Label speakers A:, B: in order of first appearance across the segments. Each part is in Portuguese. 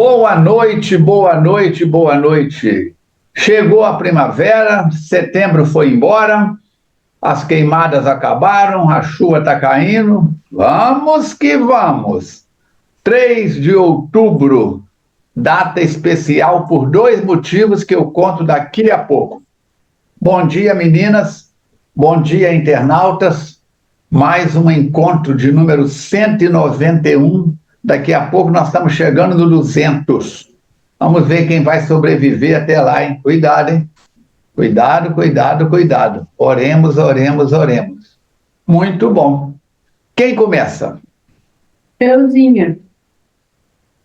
A: Boa noite, boa noite, boa noite. Chegou a primavera, setembro foi embora, as queimadas acabaram, a chuva está caindo. Vamos que vamos. 3 de outubro, data especial por 2 motivos que eu conto daqui a pouco. Bom dia, meninas. Bom dia, internautas. Mais um encontro de número 191. Daqui a pouco nós estamos chegando no 200. Vamos ver quem vai sobreviver até lá, hein? Cuidado, hein? Cuidado, cuidado, cuidado. Oremos, oremos, oremos. Muito bom. Quem começa?
B: Euzinha.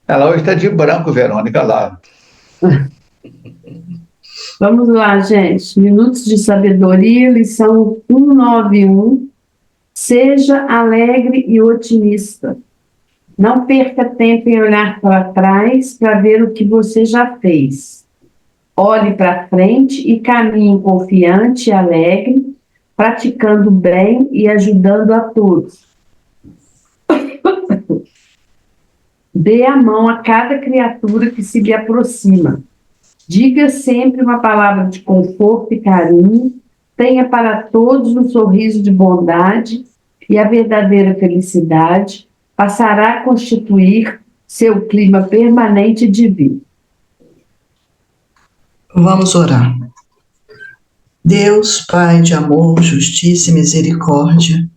A: Ela hoje está de branco, Verônica, lá.
B: Vamos lá, gente. Minutos de Sabedoria, lição 191. Seja alegre e otimista. Não perca tempo em olhar para trás para ver o que você já fez. Olhe para frente e caminhe confiante e alegre, praticando bem e ajudando a todos. Dê a mão a cada criatura que se lhe aproxima. Diga sempre uma palavra de conforto e carinho. Tenha para todos um sorriso de bondade e a verdadeira felicidade passará a constituir seu clima permanente de vida.
C: Vamos orar. Deus, Pai de amor, justiça e misericórdia,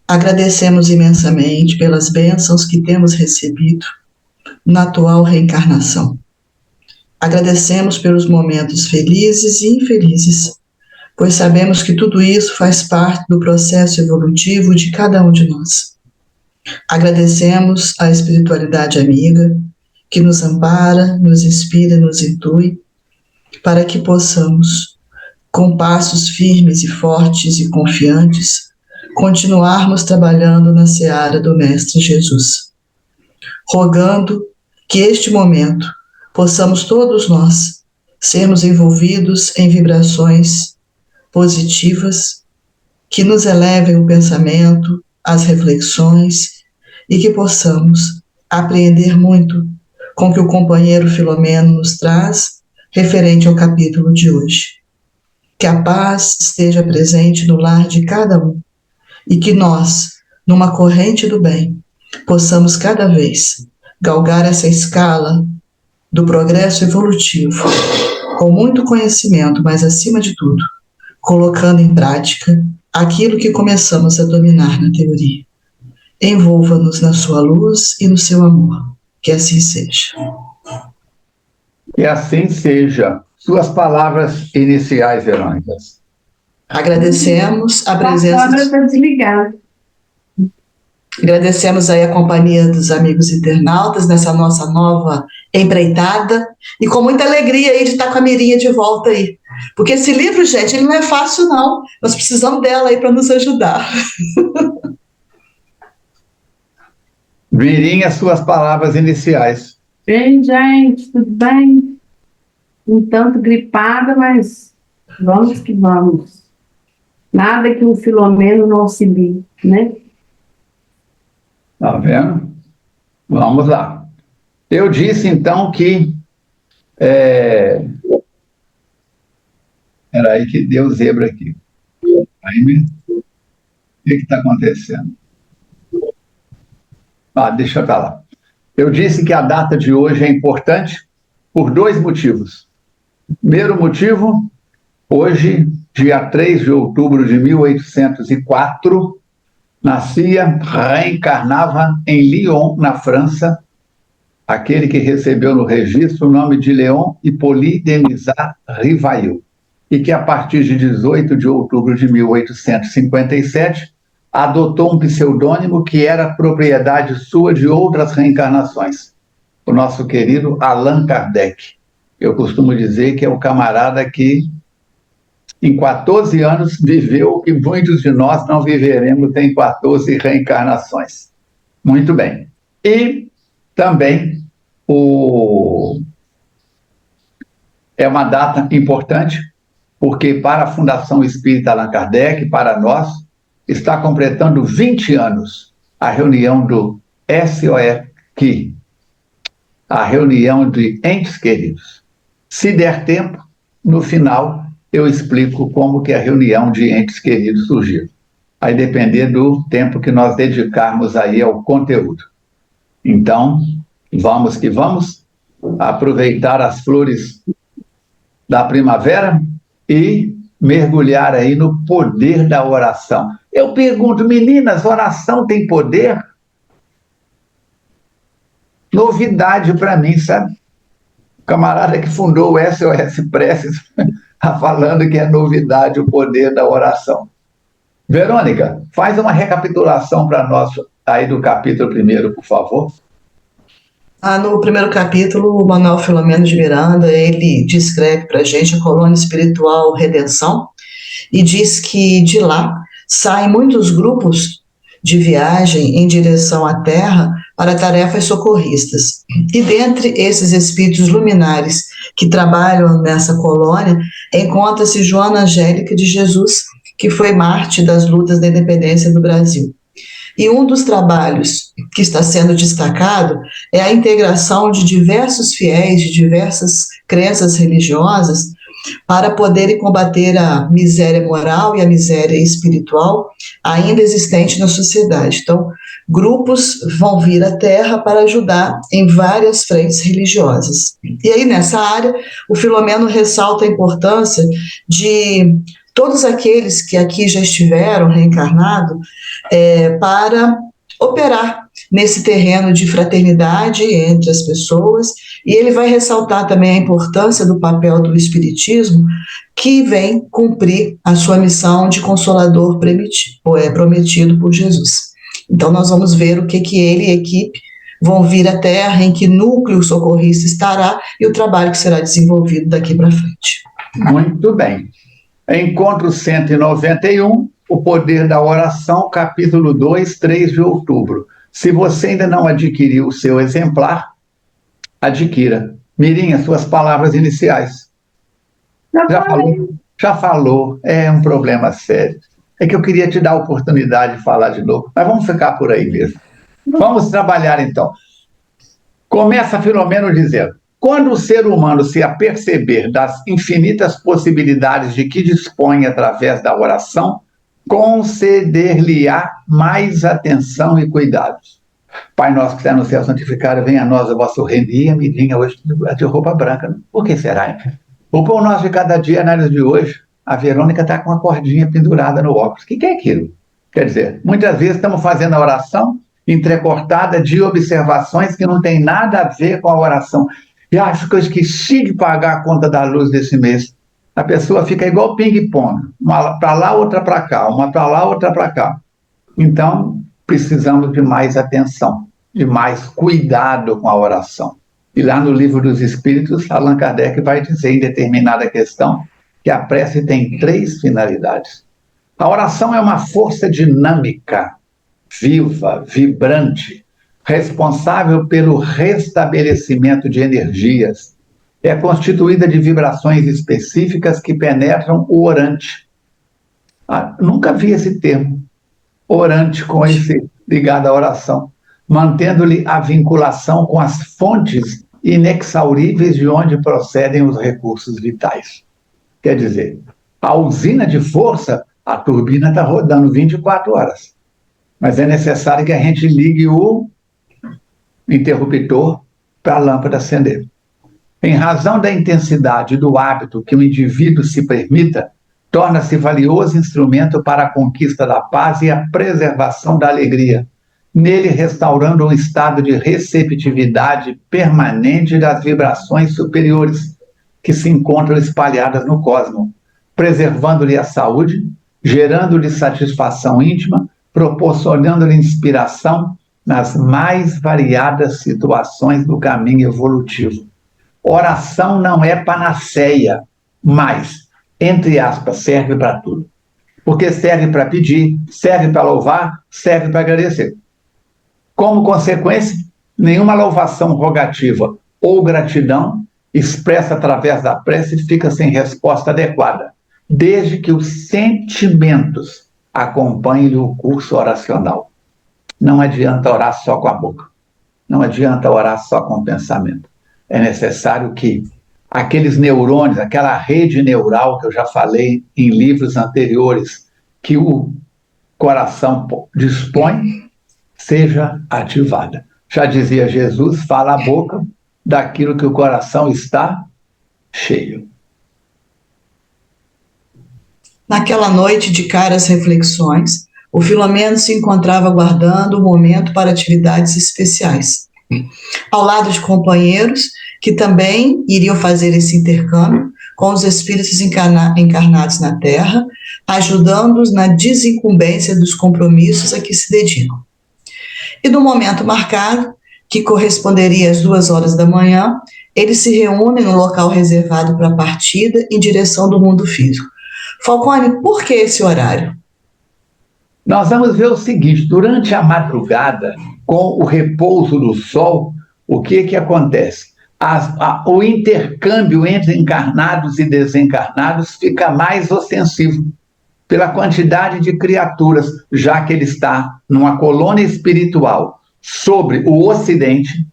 C: agradecemos imensamente pelas bênçãos que temos recebido na atual reencarnação. Agradecemos pelos momentos felizes e infelizes, pois sabemos que tudo isso faz parte do processo evolutivo de cada um de nós. Agradecemos a espiritualidade amiga, que nos ampara, nos inspira, nos intui, para que possamos, com passos firmes e fortes e confiantes, continuarmos trabalhando na seara do Mestre Jesus. Rogando que este momento possamos todos nós sermos envolvidos em vibrações positivas que nos elevem o pensamento, as reflexões e que possamos apreender muito com o que o companheiro Filomeno nos traz referente ao capítulo de hoje. Que a paz esteja presente no lar de cada um e que nós, numa corrente do bem, possamos cada vez galgar essa escala do progresso evolutivo com muito conhecimento, mas acima de tudo, colocando em prática aquilo que começamos a dominar na teoria. Envolva-nos na sua luz e no seu amor. Que assim seja.
A: Que assim seja. Suas palavras iniciais, Verônica.
C: Agradecemos a presença...
B: A está desligada.
C: Agradecemos aí a companhia dos amigos internautas nessa nossa nova empreitada e com muita alegria aí de estar com a Mirinha de volta aí. Porque esse livro, gente, ele não é fácil não. Nós precisamos dela aí para nos ajudar.
A: Mirinha, suas palavras iniciais.
B: Bem, gente, tudo bem? Um tanto gripada, mas vamos que vamos. Nada que o Filomeno não auxilie, né?
A: Tá vendo? Vamos lá. Eu disse, então, que... Peraí que deu zebra aqui. Aí, o que está acontecendo? Deixa eu falar. Eu disse que a data de hoje é importante por 2 motivos. Primeiro motivo, hoje, dia 3 de outubro de 1804, reencarnava em Lyon, na França, aquele que recebeu no registro o nome de Léon Hippolyte Denisard Rivail, e que a partir de 18 de outubro de 1857 adotou um pseudônimo que era propriedade sua de outras reencarnações, o nosso querido Allan Kardec. Eu costumo dizer que é o camarada que, em 14 anos, viveu o que muitos de nós não viveremos em 14 reencarnações. Muito bem. E também é uma data importante, porque para a Fundação Espírita Allan Kardec, para nós, está completando 20 anos a reunião do SOE, que a reunião de entes queridos. Se der tempo, no final eu explico como que a reunião de entes queridos surgiu. Vai depender do tempo que nós dedicarmos aí ao conteúdo. Então, vamos que vamos aproveitar as flores da primavera e mergulhar aí no poder da oração. Eu pergunto, meninas, oração tem poder? Novidade para mim, sabe? O camarada que fundou o SOS Preces está falando que é novidade o poder da oração. Verônica, faz uma recapitulação para nós aí do capítulo 1, por favor.
C: No primeiro capítulo, o Manuel Filomeno de Miranda, ele descreve para a gente a colônia espiritual Redenção e diz que de lá saem muitos grupos de viagem em direção à Terra para tarefas socorristas. E dentre esses espíritos luminares que trabalham nessa colônia, encontra-se Joana Angélica de Jesus, que foi mártir das lutas da independência do Brasil. E um dos trabalhos que está sendo destacado é a integração de diversos fiéis, de diversas crenças religiosas, para poderem combater a miséria moral e a miséria espiritual ainda existente na sociedade. Então, grupos vão vir à Terra para ajudar em várias frentes religiosas. E aí, nessa área, o Filomeno ressalta a importância de todos aqueles que aqui já estiveram reencarnados para operar nesse terreno de fraternidade entre as pessoas, e ele vai ressaltar também a importância do papel do Espiritismo, que vem cumprir a sua missão de consolador prometido por Jesus. Então nós vamos ver o que ele e a equipe vão vir à Terra, em que núcleo socorrista estará e o trabalho que será desenvolvido daqui para frente.
A: Muito bem. Encontro 191, o poder da oração, capítulo 2, 3 de outubro. Se você ainda não adquiriu o seu exemplar, adquira. Mirinha, suas palavras iniciais. Já falou. É um problema sério. É que eu queria te dar a oportunidade de falar de novo, mas vamos ficar por aí mesmo. Vamos trabalhar então. Começa Filomeno dizendo: quando o ser humano se aperceber das infinitas possibilidades de que dispõe através da oração, conceder-lhe-á mais atenção e cuidados. Pai nosso que está no céu, santificado venha a nós o vosso reino. E a Mirinha hoje de roupa branca. Por que será, hein? O pão nosso de cada dia, análise de hoje, a Verônica está com uma cordinha pendurada no óculos. O que é aquilo? Quer dizer, muitas vezes estamos fazendo a oração entrecortada de observações que não tem nada a ver com a oração. E acho que eu esqueci de pagar a conta da luz desse mês. A pessoa fica igual ping-pong, uma para lá, outra para cá, uma para lá, outra para cá. Então, precisamos de mais atenção, de mais cuidado com a oração. E lá no Livro dos Espíritos, Allan Kardec vai dizer em determinada questão que a prece tem 3 finalidades. A oração é uma força dinâmica, viva, vibrante, responsável pelo restabelecimento de energias. É constituída de vibrações específicas que penetram o orante. Nunca vi esse termo, orante, com esse ligado à oração, mantendo-lhe a vinculação com as fontes inexauríveis de onde procedem os recursos vitais. Quer dizer, a usina de força, a turbina está rodando 24 horas. Mas é necessário que a gente ligue o interruptor para a lâmpada acender. Em razão da intensidade do hábito que o indivíduo se permita, torna-se valioso instrumento para a conquista da paz e a preservação da alegria, nele restaurando um estado de receptividade permanente das vibrações superiores que se encontram espalhadas no cosmos, preservando-lhe a saúde, gerando-lhe satisfação íntima, proporcionando-lhe inspiração nas mais variadas situações do caminho evolutivo. Oração não é panaceia, mas, entre aspas, serve para tudo. Porque serve para pedir, serve para louvar, serve para agradecer. Como consequência, nenhuma louvação rogativa ou gratidão expressa através da prece fica sem resposta adequada, desde que os sentimentos acompanhem o curso oracional. Não adianta orar só com a boca. não adianta orar só com o pensamento. É necessário que aqueles neurônios, aquela rede neural que eu já falei em livros anteriores, que o coração dispõe, seja ativada. Já dizia Jesus, fala a boca daquilo que o coração está cheio.
C: Naquela noite de caras reflexões, o Filomeno se encontrava aguardando o momento para atividades especiais. Ao lado de companheiros que também iriam fazer esse intercâmbio com os espíritos encarnados na Terra, ajudando-os na desincumbência dos compromissos a que se dedicam. E no momento marcado, que corresponderia às 2 horas da manhã, eles se reúnem no local reservado para a partida em direção do mundo físico. Falcone, por que esse horário?
A: Nós vamos ver o seguinte, durante a madrugada, com o repouso do sol, o que acontece? O intercâmbio entre encarnados e desencarnados fica mais ostensivo, pela quantidade de criaturas, já que ele está numa colônia espiritual sobre o Ocidente,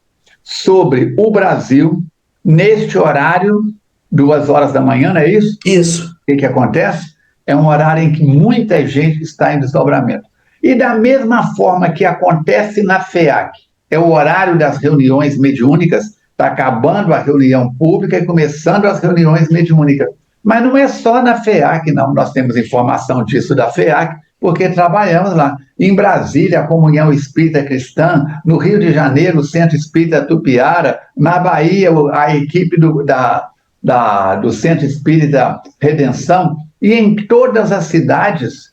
A: sobre o Brasil, neste horário, 2 horas da manhã, não é isso?
C: Isso.
A: O que acontece? É um horário em que muita gente está em desdobramento. E da mesma forma que acontece na FEAC, é o horário das reuniões mediúnicas, está acabando a reunião pública e começando as reuniões mediúnicas. Mas não é só na FEAC, não. Nós temos informação disso da FEAC, porque trabalhamos lá. Em Brasília, a Comunhão Espírita Cristã, no Rio de Janeiro, o Centro Espírita Tupiara, na Bahia, a equipe do Centro Espírita Redenção, e em todas as cidades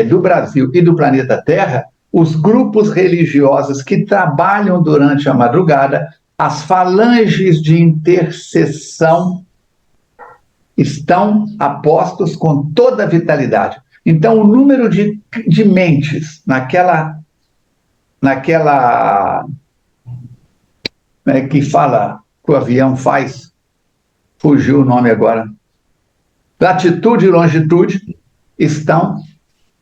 A: do Brasil e do planeta Terra, os grupos religiosos que trabalham durante a madrugada, as falanges de intercessão estão apostos com toda a vitalidade. Então, o número de mentes naquela que fala que o avião faz, fugiu o nome agora, latitude e longitude, estão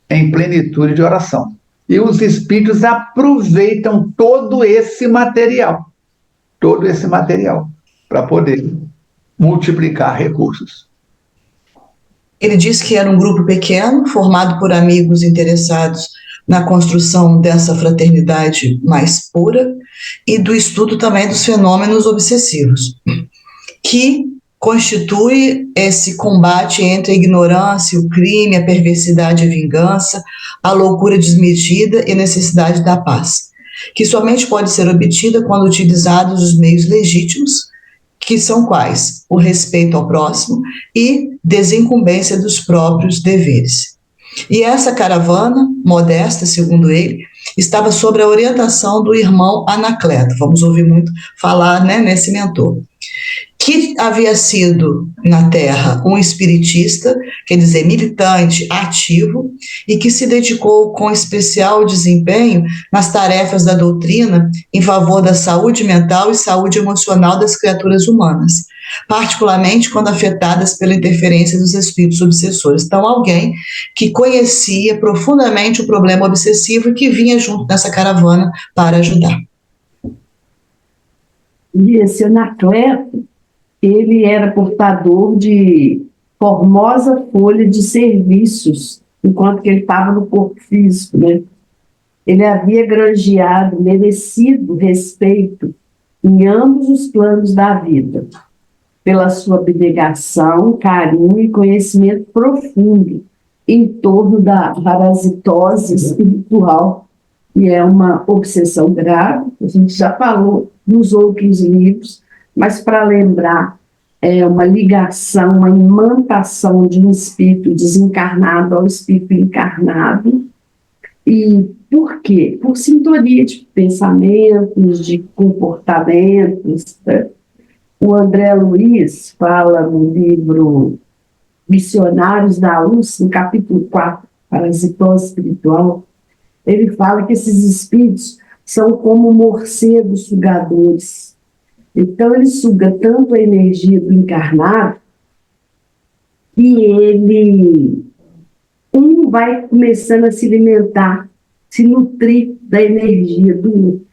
A: em plenitude de oração. E os espíritos aproveitam todo esse material para poder multiplicar recursos.
C: Ele disse que era um grupo pequeno, formado por amigos interessados na construção dessa fraternidade mais pura e do estudo também dos fenômenos obsessivos, que constitui esse combate entre a ignorância, o crime, a perversidade e a vingança, a loucura desmedida e a necessidade da paz, que somente pode ser obtida quando utilizados os meios legítimos, que são quais? O respeito ao próximo e desincumbência dos próprios deveres. E essa caravana, modesta, segundo ele, estava sob a orientação do irmão Anacleto, vamos ouvir muito falar, nesse mentor, que havia sido na Terra um espiritista, quer dizer, militante, ativo, e que se dedicou com especial desempenho nas tarefas da doutrina em favor da saúde mental e saúde emocional das criaturas humanas, particularmente quando afetadas pela interferência dos espíritos obsessores. Então, alguém que conhecia profundamente o problema obsessivo e que vinha junto nessa caravana para ajudar.
B: E esse Anacleto, ele era portador de formosa folha de serviços, enquanto que ele estava no corpo físico, né? Ele havia granjeado merecido respeito em ambos os planos da vida, pela sua abnegação, carinho e conhecimento profundo em torno da parasitose espiritual, que é uma obsessão grave, a gente já falou nos outros livros, mas para lembrar, é uma ligação, uma imantação de um espírito desencarnado ao espírito encarnado. E por quê? Por sintonia de pensamentos, de comportamentos. Né? O André Luiz fala no livro Missionários da Luz, no capítulo 4, Parasitose Espiritual, ele fala que esses espíritos são como morcegos sugadores. Então, ele suga tanto a energia do encarnado que vai começando a se alimentar, se nutrir da energia do outro.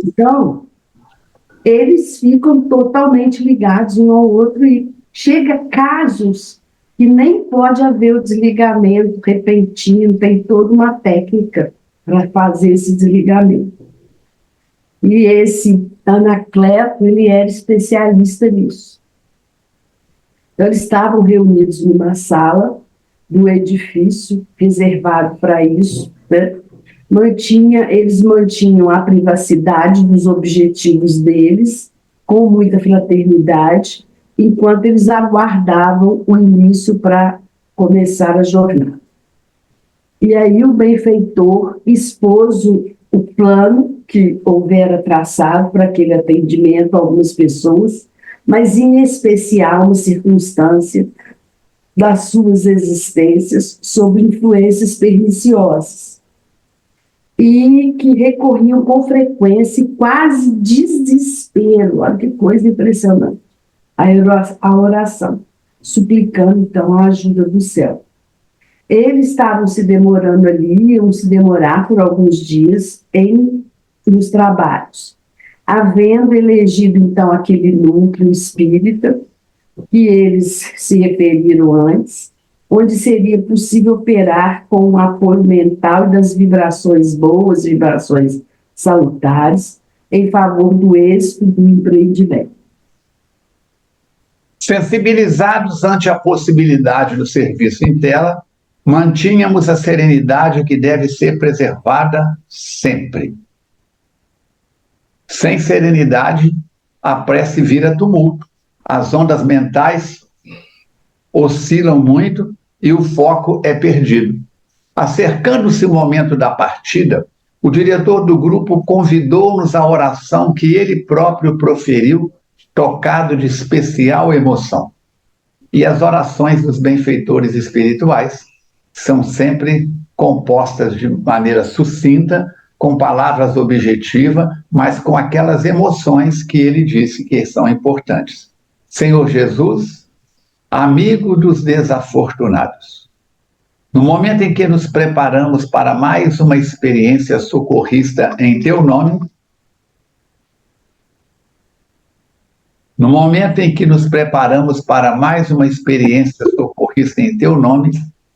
B: Então, eles ficam totalmente ligados um ao outro e chega casos que nem pode haver o desligamento repentino, tem toda uma técnica para fazer esse desligamento. E esse Anacleto, ele era especialista nisso. Então, eles estavam reunidos numa sala do edifício reservado para isso, né? Eles mantinham a privacidade dos objetivos deles, com muita fraternidade, enquanto eles aguardavam o início para começar a jornada. E aí o benfeitor expôs o plano que houvera traçado para aquele atendimento a algumas pessoas, mas em especial uma circunstância das suas existências sob influências perniciosas, e que recorriam com frequência e quase desespero, olha que coisa impressionante, a oração, suplicando então a ajuda do céu. Eles estavam se demorando ali, iam se demorar por alguns dias nos trabalhos, havendo elegido então aquele núcleo espírita que eles se referiram antes, onde seria possível operar com o apoio mental e das vibrações boas, vibrações salutares, em favor do êxito do empreendimento.
A: Sensibilizados ante a possibilidade do serviço em tela, mantínhamos a serenidade que deve ser preservada sempre. Sem serenidade, a prece vira tumulto. As ondas mentais oscilam muito e o foco é perdido. Acercando-se o momento da partida, o diretor do grupo convidou-nos à oração que ele próprio proferiu, tocado de especial emoção. E as orações dos benfeitores espirituais são sempre compostas de maneira sucinta, com palavras objetivas, mas com aquelas emoções que ele disse que são importantes. Senhor Jesus, amigo dos desafortunados, no momento em que nos preparamos para mais uma experiência socorrista em teu nome,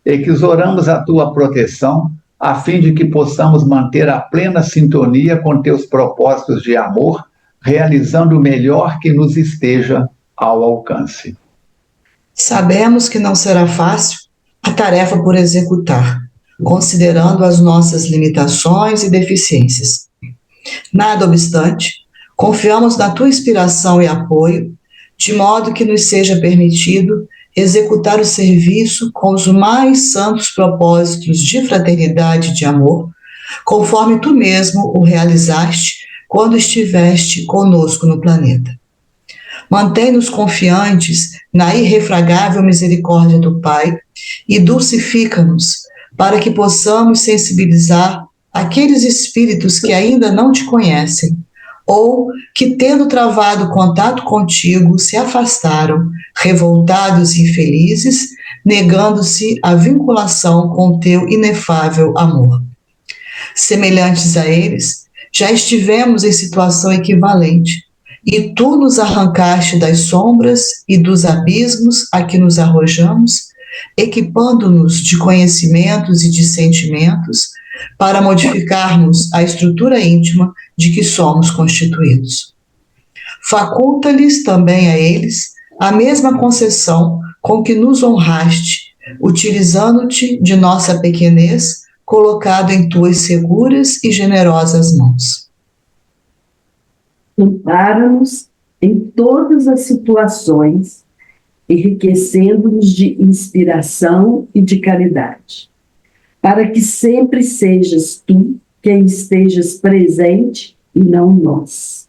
A: exoramos a tua proteção, a fim de que possamos manter a plena sintonia com teus propósitos de amor, realizando o melhor que nos esteja ao alcance.
C: Sabemos que não será fácil a tarefa por executar, considerando as nossas limitações e deficiências. Nada obstante, confiamos na tua inspiração e apoio, de modo que nos seja permitido executar o serviço com os mais santos propósitos de fraternidade e de amor, conforme tu mesmo o realizaste quando estiveste conosco no planeta. Mantém-nos confiantes na irrefragável misericórdia do Pai e dulcifica-nos para que possamos sensibilizar aqueles espíritos que ainda não te conhecem ou que, tendo travado contato contigo, se afastaram, revoltados e infelizes, negando-se a vinculação com teu inefável amor. Semelhantes a eles, já estivemos em situação equivalente, e tu nos arrancaste das sombras e dos abismos a que nos arrojamos, equipando-nos de conhecimentos e de sentimentos para modificarmos a estrutura íntima de que somos constituídos. Faculta-lhes também a eles a mesma concessão com que nos honraste, utilizando-te de nossa pequenez, colocado em tuas seguras e generosas mãos.
B: Ampara-nos em todas as situações, enriquecendo-nos de inspiração e de caridade, para que sempre sejas tu quem estejas presente e não nós,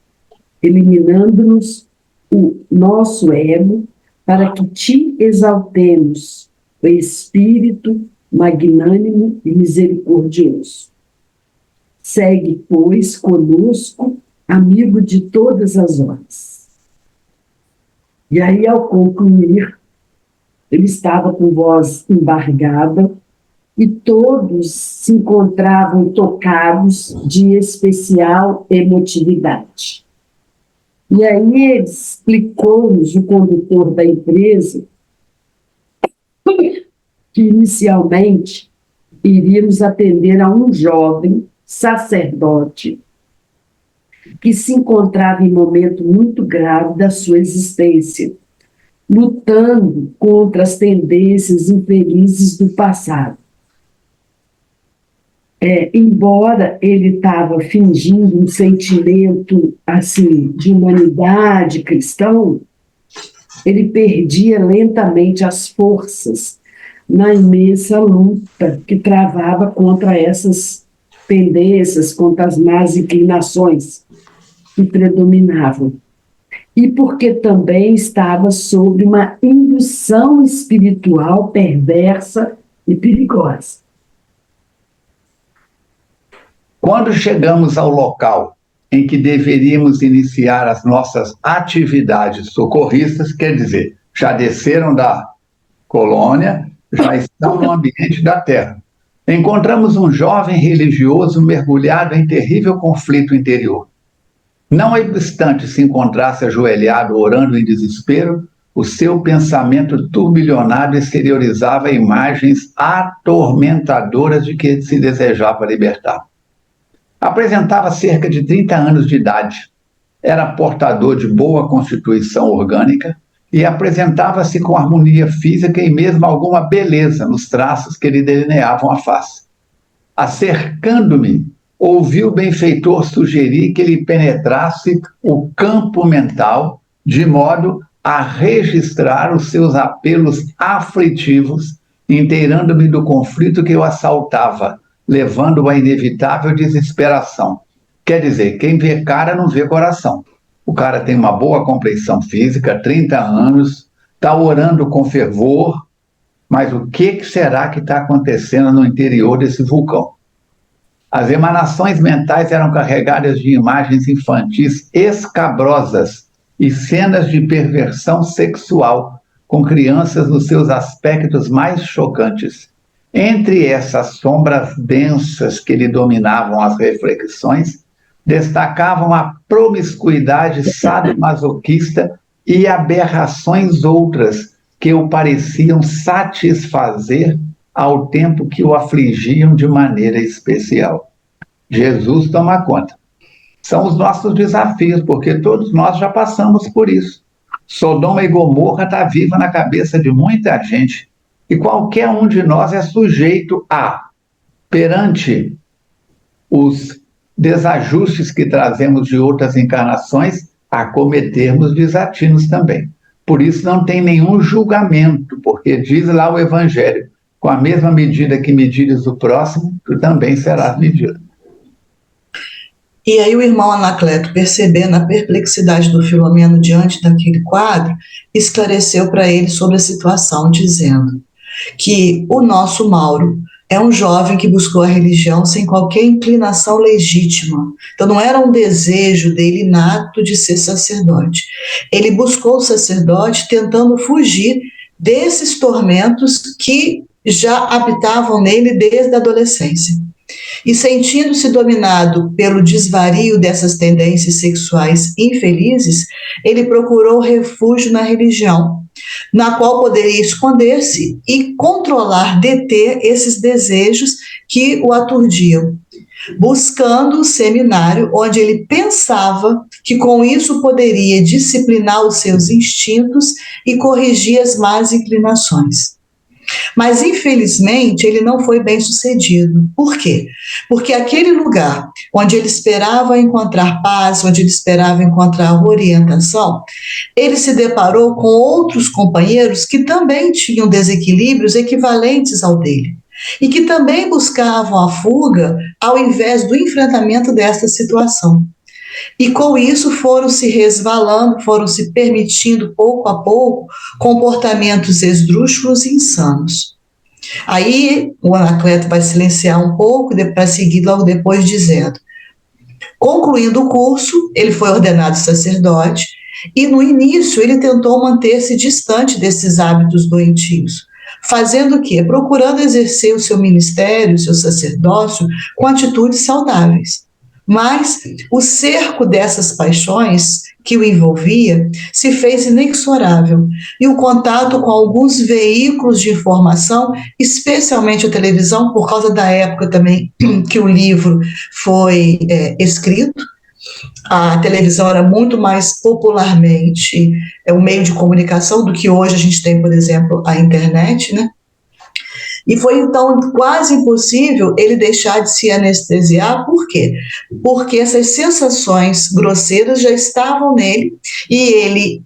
B: eliminando-nos o nosso ego, para que te exaltemos, o Espírito magnânimo e misericordioso. Segue, pois, conosco, amigo de todas as horas. E aí, ao concluir, ele estava com voz embargada, e todos se encontravam tocados de especial emotividade. E aí ele explicou-nos, o condutor da empresa, que inicialmente iríamos atender a um jovem sacerdote que se encontrava em momento muito grave da sua existência, lutando contra as tendências infelizes do passado. Embora ele estava fingindo um sentimento assim de humanidade cristão, ele perdia lentamente as forças na imensa luta que travava contra essas tendências, contra as más inclinações que predominavam. E porque também estava sob uma indução espiritual perversa e perigosa.
A: Quando chegamos ao local em que deveríamos iniciar as nossas atividades socorristas, quer dizer, já desceram da colônia, já estão no ambiente da terra, encontramos um jovem religioso mergulhado em terrível conflito interior. Não obstante se encontrasse ajoelhado orando em desespero, o seu pensamento turbilhonado exteriorizava imagens atormentadoras de que se desejava libertar. Apresentava cerca de 30 anos de idade, era portador de boa constituição orgânica e apresentava-se com harmonia física e mesmo alguma beleza nos traços que lhe delineavam a face. Acercando-me, ouvi o benfeitor sugerir que lhe penetrasse o campo mental, de modo a registrar os seus apelos aflitivos, inteirando-me do conflito que o assaltava, levando-o à inevitável desesperação. Quer dizer, quem vê cara não vê coração. O cara tem uma boa compleição física, 30 anos, está orando com fervor, mas o que será que está acontecendo no interior desse vulcão? As emanações mentais eram carregadas de imagens infantis escabrosas e cenas de perversão sexual, com crianças nos seus aspectos mais chocantes. Entre essas sombras densas que lhe dominavam as reflexões, destacavam a promiscuidade sadomasoquista e aberrações outras que o pareciam satisfazer ao tempo que o afligiam de maneira especial. Jesus toma conta. São os nossos desafios, porque todos nós já passamos por isso. Sodoma e Gomorra está viva na cabeça de muita gente, e qualquer um de nós é sujeito a, perante os desajustes que trazemos de outras encarnações, a cometermos desatinos também. Por isso não tem nenhum julgamento, porque diz lá o Evangelho, com a mesma medida que medires o próximo, tu também serás medido.
C: E aí o irmão Anacleto, percebendo a perplexidade do Filomeno diante daquele quadro, esclareceu para ele sobre a situação, dizendo que o nosso Mauro é um jovem que buscou a religião sem qualquer inclinação legítima. Então não era um desejo dele inato de ser sacerdote. Ele buscou o sacerdote tentando fugir desses tormentos que já habitavam nele desde a adolescência. E sentindo-se dominado pelo desvario dessas tendências sexuais infelizes, ele procurou refúgio na religião, na qual poderia esconder-se e controlar, deter esses desejos que o aturdiam, buscando o seminário onde ele pensava que com isso poderia disciplinar os seus instintos e corrigir as más inclinações. Mas, infelizmente, ele não foi bem sucedido. Por quê? Porque aquele lugar onde ele esperava encontrar paz, onde ele esperava encontrar orientação, ele se deparou com outros companheiros que também tinham desequilíbrios equivalentes ao dele e que também buscavam a fuga ao invés do enfrentamento desta situação. E com isso foram se resvalando, foram se permitindo pouco a pouco comportamentos esdrúxulos e insanos. Aí o Anacleto vai silenciar um pouco para seguir logo depois dizendo: concluindo o curso, ele foi ordenado sacerdote e no início ele tentou manter-se distante desses hábitos doentios, fazendo o quê? Procurando exercer o seu ministério, o seu sacerdócio, com atitudes saudáveis. Mas o cerco dessas paixões que o envolvia se fez inexorável, e o contato com alguns veículos de informação, especialmente a televisão, por causa da época também que o livro foi escrito, a televisão era muito mais popularmente um meio de comunicação do que hoje a gente tem, por exemplo, a internet, né? E foi, então, quase impossível ele deixar de se anestesiar. Por quê? Porque essas sensações grosseiras já estavam nele, e ele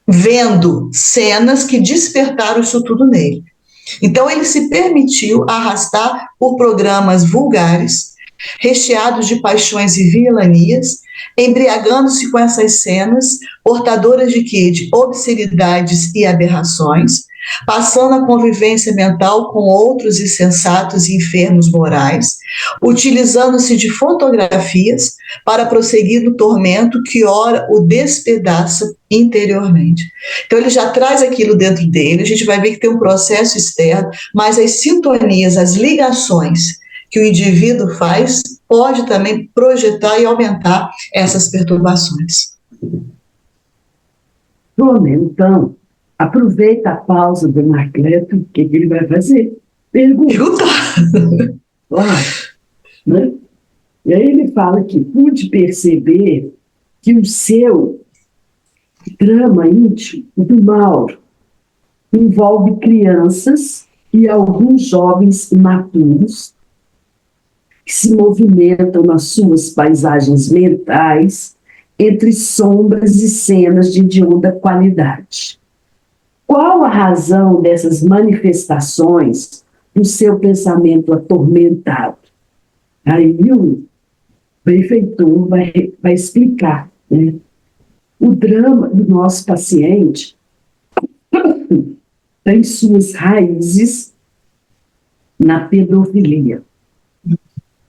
C: vendo cenas que despertaram isso tudo nele. Então, ele se permitiu arrastar por programas vulgares, recheados de paixões e vilanias, embriagando-se com essas cenas, portadoras de quê? De obscenidades e aberrações, passando a convivência mental com outros insensatos e enfermos morais, utilizando-se de fotografias para prosseguir no tormento que ora o despedaça interiormente. Então ele já traz aquilo dentro dele, a gente vai ver que tem um processo externo, mas as sintonias, as ligações que o indivíduo faz, pode também projetar e aumentar essas perturbações.
B: Toma, então, aproveita a pausa do Anacleto, o que ele vai fazer? Pergunta. Claro, né? E aí ele fala que pude perceber que o seu drama íntimo do Mauro envolve crianças e alguns jovens imaturos que se movimentam nas suas paisagens mentais entre sombras e cenas de hedionda qualidade. Qual a razão dessas manifestações do seu pensamento atormentado? Aí o benfeitor vai explicar, né? O drama do nosso paciente tem suas raízes na pedofilia,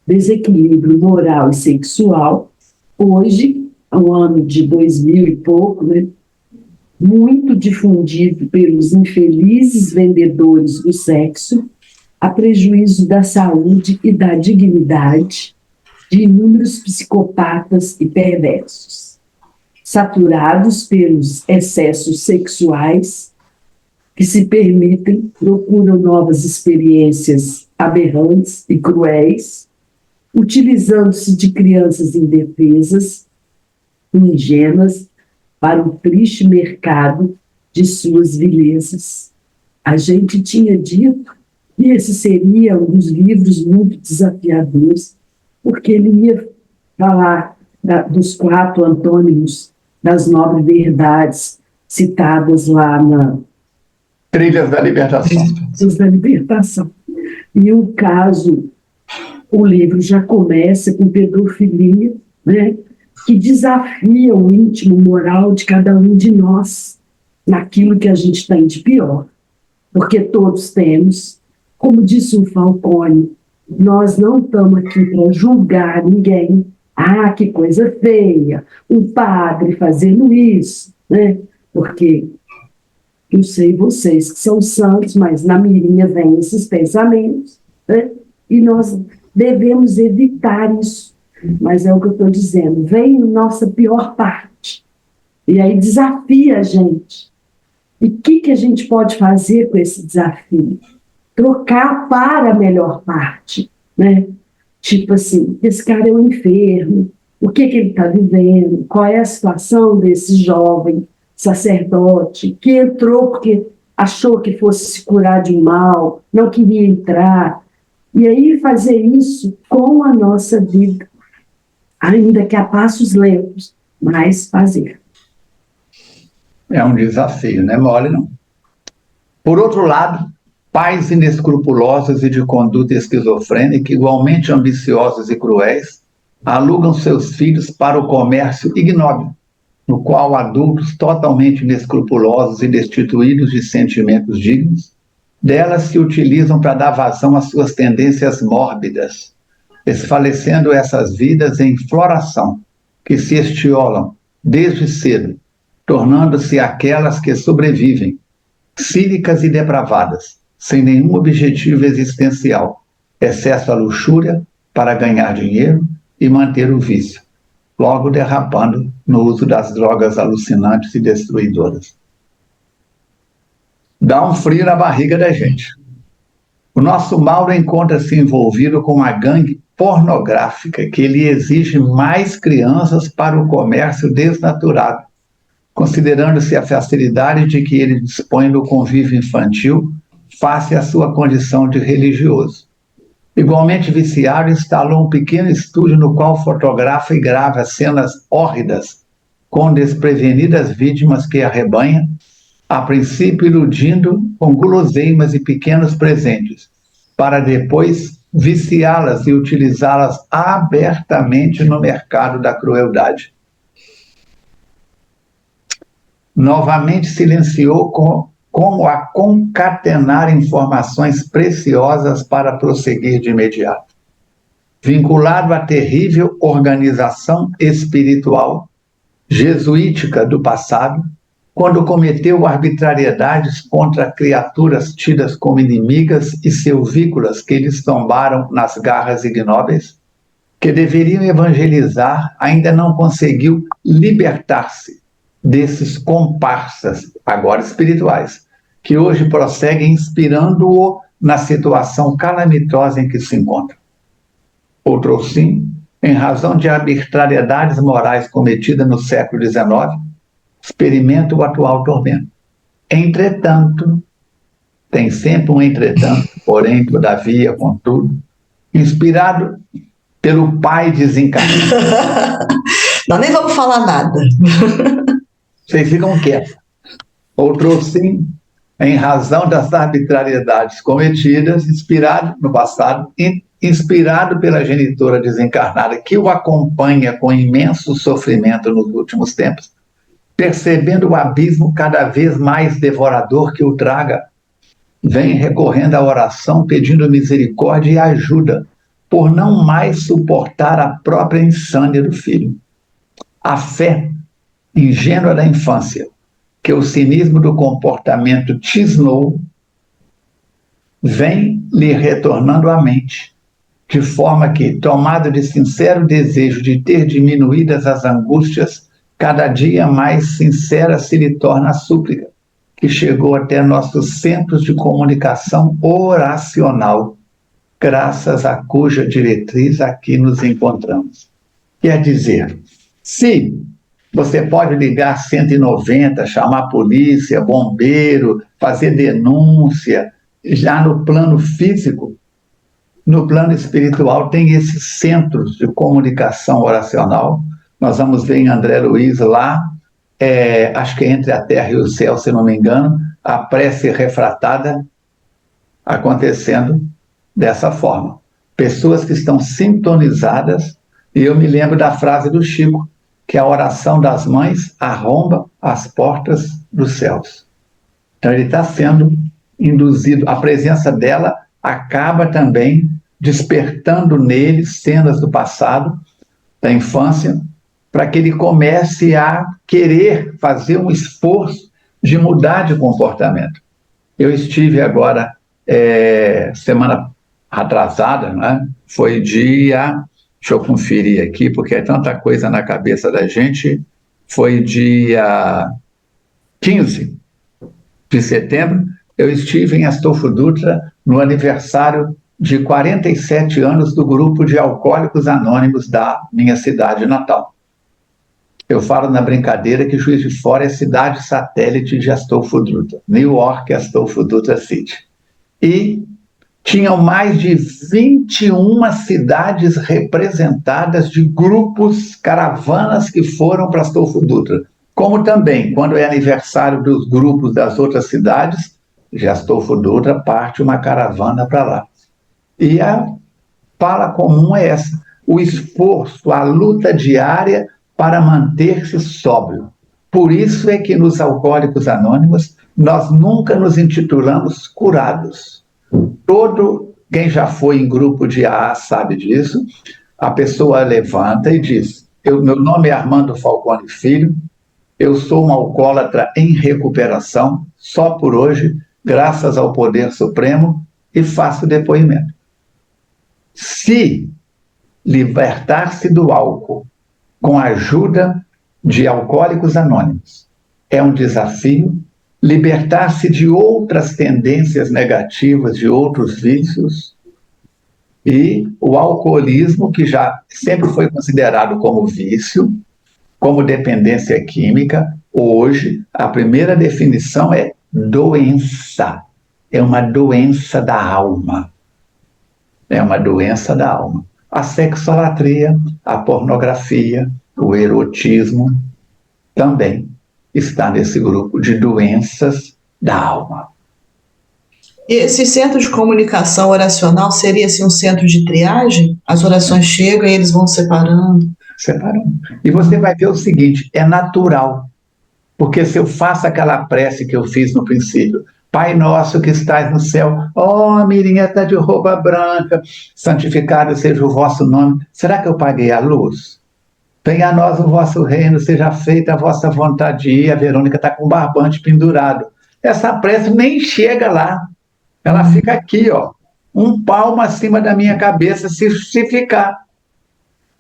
B: desequilíbrio moral e sexual. Hoje, no ano de 2000 e pouco, né, muito difundido pelos infelizes vendedores do sexo, a prejuízo da saúde e da dignidade de inúmeros psicopatas e perversos, saturados pelos excessos sexuais que se permitem, procuram novas experiências aberrantes e cruéis, utilizando-se de crianças indefesas, ingênuas, para o triste mercado de suas vilezas. A gente tinha dito que esse seria um dos livros muito desafiadores, porque ele ia falar dos 4 antônimos das 9 verdades citadas lá na
A: Trilhas da Libertação.
B: Trilhas da Libertação. E o caso, o livro já começa com pedofilia, né, que desafia o íntimo moral de cada um de nós naquilo que a gente tem de pior. Porque todos temos, como disse o Falcone, nós não estamos aqui para julgar ninguém. Ah, que coisa feia, um padre fazendo isso, né? Porque eu sei vocês que são santos, mas na mirinha vêm esses pensamentos, né? E nós devemos evitar isso. Mas é o que eu estou dizendo, vem a nossa pior parte, e aí desafia a gente. E o que a gente pode fazer com esse desafio? Trocar para a melhor parte, né? Tipo assim, esse cara é um enfermo, o que ele está vivendo, qual é a situação desse jovem sacerdote que entrou porque achou que fosse se curar de um mal, não queria entrar, e aí fazer isso com a nossa vida, ainda que a passos lentos, mas fazer.
A: É um desafio, não é mole, não. Por outro lado, pais inescrupulosos e de conduta esquizofrênica, igualmente ambiciosos e cruéis, alugam seus filhos para o comércio ignóbil, no qual adultos totalmente inescrupulosos e destituídos de sentimentos dignos, delas se utilizam para dar vazão às suas tendências mórbidas, desfalecendo essas vidas em floração, que se estiolam desde cedo, tornando-se aquelas que sobrevivem, cínicas e depravadas, sem nenhum objetivo existencial, excesso à luxúria para ganhar dinheiro e manter o vício, logo derrapando no uso das drogas alucinantes e destruidoras. Dá um frio na barriga da gente. O nosso Mauro encontra-se envolvido com uma gangue pornográfica que lhe exige mais crianças para o comércio desnaturado, considerando-se a facilidade de que ele dispõe do convívio infantil face à sua condição de religioso. Igualmente viciado, instalou um pequeno estúdio no qual fotografa e grava cenas hórridas com desprevenidas vítimas que arrebanha, a princípio iludindo com guloseimas e pequenos presentes, para depois viciá-las e utilizá-las abertamente no mercado da crueldade. Novamente silenciou como a concatenar informações preciosas para prosseguir de imediato. Vinculado à terrível organização espiritual jesuítica do passado, quando cometeu arbitrariedades contra criaturas tidas como inimigas e selvícolas que lhes tombaram nas garras ignóbeis, que deveriam evangelizar, ainda não conseguiu libertar-se desses comparsas, agora espirituais, que hoje prosseguem inspirando-o na situação calamitosa em que se encontra. Outrosim, em razão de arbitrariedades morais cometidas no século XIX, experimenta o atual tormento. Entretanto, tem sempre um entretanto, porém, todavia, contudo, inspirado pelo Pai desencarnado.
C: Nós nem vamos falar nada.
A: Vocês ficam quietos. Outrosim, em razão das arbitrariedades cometidas, inspirado no passado, inspirado pela genitora desencarnada que o acompanha com imenso sofrimento nos últimos tempos, percebendo o abismo cada vez mais devorador que o traga, vem recorrendo à oração pedindo misericórdia e ajuda por não mais suportar a própria insânia do filho. A fé ingênua da infância, que o cinismo do comportamento tisnou, vem lhe retornando à mente, de forma que, tomado de sincero desejo de ter diminuídas as angústias, cada dia mais sincera se lhe torna a súplica, que chegou até nossos centros de comunicação oracional, graças a cuja diretriz aqui nos encontramos. Quer dizer, se você pode ligar 190, chamar a polícia, bombeiro, fazer denúncia, já no plano físico, no plano espiritual tem esses centros de comunicação oracional. Nós vamos ver em André Luiz lá, acho que é entre a terra e o céu, se não me engano, a prece refratada acontecendo dessa forma. Pessoas que estão sintonizadas, e eu me lembro da frase do Chico, que a oração das mães arromba as portas dos céus. Então ele está sendo induzido, a presença dela acaba também despertando nele cenas do passado, da infância, para que ele comece a querer fazer um esforço de mudar de comportamento. Eu estive agora, semana atrasada, né? Foi dia, deixa eu conferir aqui, porque é tanta coisa na cabeça da gente, foi dia 15 de setembro, eu estive em Astolfo Dutra no aniversário de 47 anos do grupo de Alcoólicos Anônimos da minha cidade natal. Eu falo na brincadeira que Juiz de Fora é cidade satélite de Astolfo Dutra. New York, Astolfo Dutra City. E tinham mais de 21 cidades representadas de grupos, caravanas que foram para Astolfo Dutra. Como também, quando é aniversário dos grupos das outras cidades, de Astolfo Dutra parte uma caravana para lá. E a fala comum é essa, o esforço, a luta diária para manter-se sóbrio. Por isso é que nos Alcoólicos Anônimos nós nunca nos intitulamos curados. Quem já foi em grupo de AA sabe disso, a pessoa levanta e diz, meu nome é Armando Falcone Filho, eu sou um alcoólatra em recuperação, só por hoje graças ao poder supremo, e faço o depoimento. Se libertar-se do álcool com a ajuda de Alcoólicos Anônimos é um desafio, libertar-se de outras tendências negativas, de outros vícios, e o alcoolismo, que já sempre foi considerado como vício, como dependência química, hoje a primeira definição é doença. É uma doença da alma. É uma doença da alma. A sexolatria, a pornografia, o erotismo também está nesse grupo de doenças da alma.
C: E esse centro de comunicação oracional seria assim, um centro de triagem? As orações chegam e eles vão separando?
A: Separando. E você vai ver o seguinte, é natural. Porque se eu faço aquela prece que eu fiz no princípio, Pai nosso que estais no céu, ó, Mirinha está de roupa branca, santificado seja o vosso nome. Será que eu paguei a luz? Venha a nós o vosso reino, seja feita a vossa vontade. E a Verônica está com o barbante pendurado. Essa prece nem chega lá. Ela fica aqui, ó, um palmo acima da minha cabeça, se ficar.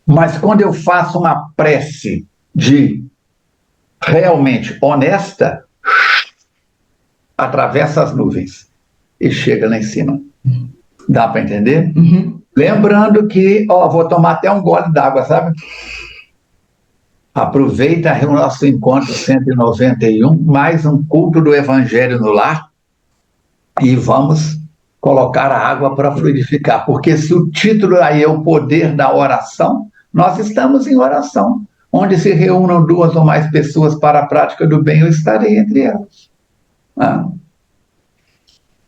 A: Mas quando eu faço uma prece realmente honesta, atravessa as nuvens e chega lá em cima. Dá para entender?
C: Uhum.
A: Lembrando que, vou tomar até um gole d'água, sabe? Aproveita o nosso encontro 191, mais um culto do Evangelho no lar, e vamos colocar a água para fluidificar, porque se o título aí é o poder da oração, nós estamos em oração. Onde se reúnam 2 ou mais pessoas para a prática do bem, eu estarei entre elas.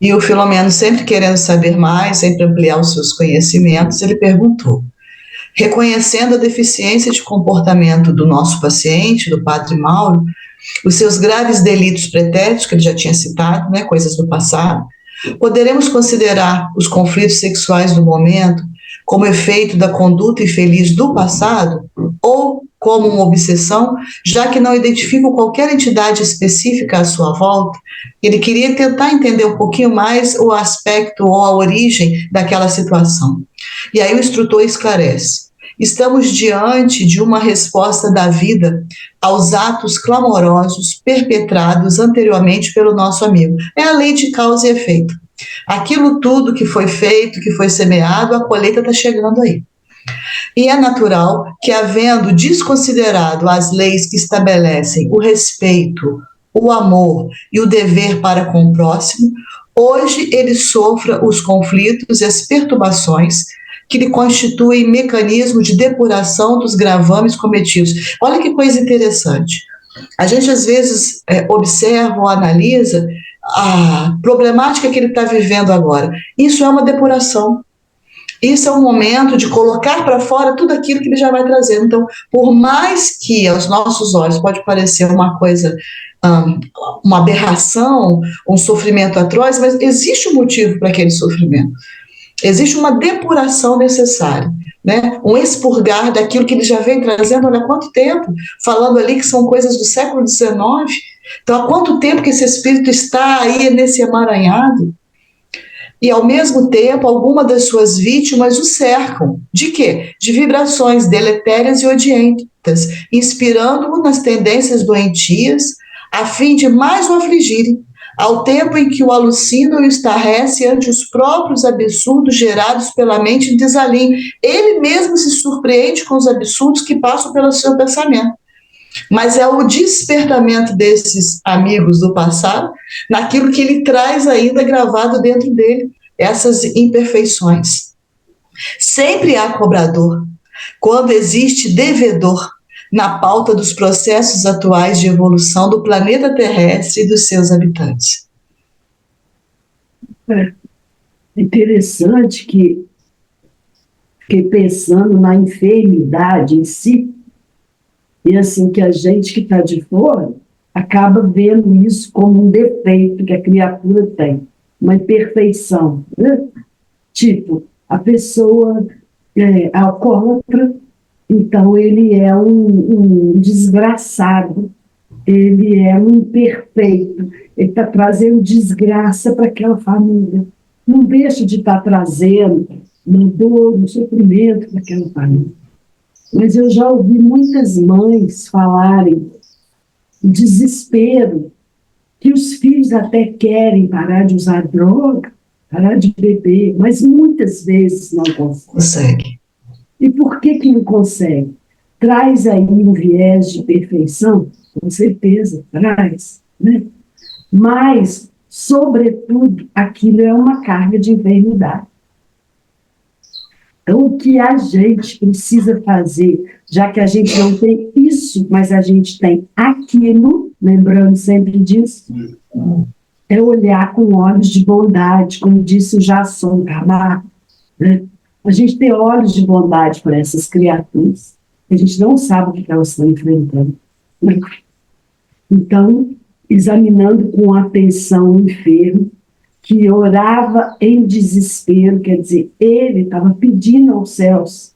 C: E o Filomeno, sempre querendo saber mais, sempre ampliar os seus conhecimentos, ele perguntou: reconhecendo a deficiência de comportamento do nosso paciente, do Padre Mauro, os seus graves delitos pretéritos, que ele já tinha citado, né, coisas do passado, poderemos considerar os conflitos sexuais do momento como efeito da conduta infeliz do passado ou como uma obsessão, já que não identificam qualquer entidade específica à sua volta? Ele queria tentar entender um pouquinho mais o aspecto ou a origem daquela situação. E aí o instrutor esclarece: estamos diante de uma resposta da vida aos atos clamorosos perpetrados anteriormente pelo nosso amigo. É a lei de causa e efeito. Aquilo tudo que foi feito, que foi semeado, a colheita está chegando aí. E é natural que, havendo desconsiderado as leis que estabelecem o respeito, o amor e o dever para com o próximo, hoje ele sofra os conflitos e as perturbações que lhe constituem mecanismo de depuração dos gravames cometidos. Olha que coisa interessante. A gente, às vezes, observa ou analisa a problemática que ele está vivendo agora. Isso é uma depuração. Isso é um momento de colocar para fora tudo aquilo que ele já vai trazendo. Então, por mais que aos nossos olhos pode parecer uma coisa, uma aberração, um sofrimento atroz, mas existe um motivo para aquele sofrimento. Existe uma depuração necessária, né? Um expurgar daquilo que ele já vem trazendo, olha há quanto tempo, falando ali que são coisas do século XIX. Então, há quanto tempo que esse espírito está aí nesse emaranhado? E, ao mesmo tempo, algumas das suas vítimas o cercam. De quê? De vibrações deletérias e odientas, inspirando-o nas tendências doentias, a fim de mais o afligirem, ao tempo em que o alucinam e o estarrece ante os próprios absurdos gerados pela mente em desalinho. Ele mesmo se surpreende com os absurdos que passam pelo seu pensamento. Mas é o despertamento desses amigos do passado naquilo que ele traz ainda gravado dentro dele, essas imperfeições. Sempre há cobrador, quando existe devedor na pauta dos processos atuais de evolução do planeta terrestre e dos seus habitantes.
B: É interessante que, fiquei pensando na enfermidade em si, e assim, que a gente que está de fora acaba vendo isso como um defeito que a criatura tem, uma imperfeição, né? Tipo, a pessoa é alcoólatra, então ele é um desgraçado, ele é um imperfeito, ele está trazendo desgraça para aquela família. Não deixa de estar trazendo uma dor, um sofrimento para aquela família. Mas eu já ouvi muitas mães falarem o desespero, que os filhos até querem parar de usar droga, parar de beber, mas muitas vezes não conseguem. E por que não consegue? Traz aí um viés de perfeição? Com certeza, traz, né? Mas, sobretudo, aquilo é uma carga de enfermidade. Então, o que a gente precisa fazer, já que a gente não tem isso, mas a gente tem aquilo, lembrando sempre disso, é olhar com olhos de bondade, como disse o Jason Camargo, né? A gente ter olhos de bondade por essas criaturas. A gente não sabe o que elas estão enfrentando. Né? Então, examinando com atenção o enfermo, que orava em desespero, quer dizer, ele estava pedindo aos céus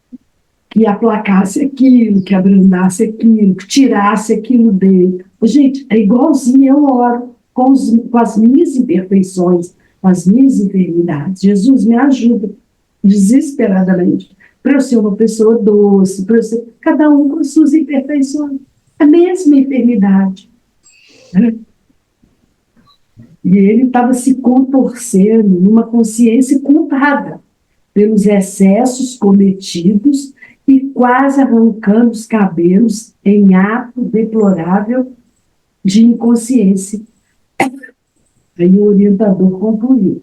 B: que aplacasse aquilo, que abrandasse aquilo, que tirasse aquilo dele. Gente, é igualzinho eu oro com as minhas imperfeições, com as minhas enfermidades. Jesus me ajuda desesperadamente para eu ser uma pessoa doce, para eu ser cada um com as suas imperfeições, a mesma enfermidade. Né? E ele estava se contorcendo numa consciência culpada pelos excessos cometidos e quase arrancando os cabelos em ato deplorável de inconsciência. Aí o orientador concluiu: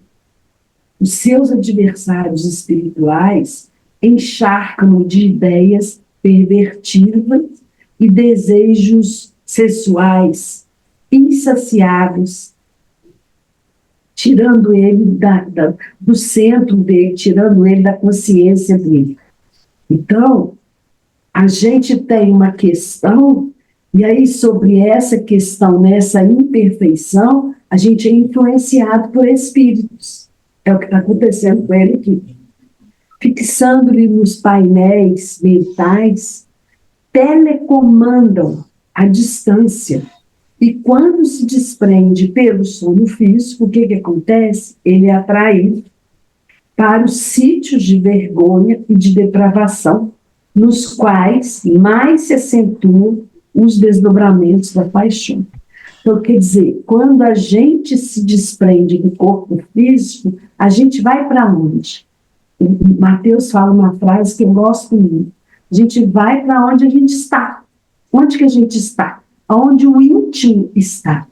B: os seus adversários espirituais encharcam de ideias pervertidas e desejos sexuais insaciáveis, tirando ele do centro dele, tirando ele da consciência dele. Então, a gente tem uma questão, e aí sobre essa questão, nessa imperfeição, a gente é influenciado por espíritos. É o que está acontecendo com ele aqui. Fixando-lhe nos painéis mentais, telecomandam a distância. E quando se desprende pelo sono físico, o que acontece? Ele é atraído para os sítios de vergonha e de depravação, nos quais mais se acentuam os desdobramentos da paixão. Então, quer dizer, quando a gente se desprende do corpo físico, a gente vai para onde? O Mateus fala uma frase que eu gosto muito. A gente vai para onde a gente está. Onde que a gente está? Onde o íntimo está.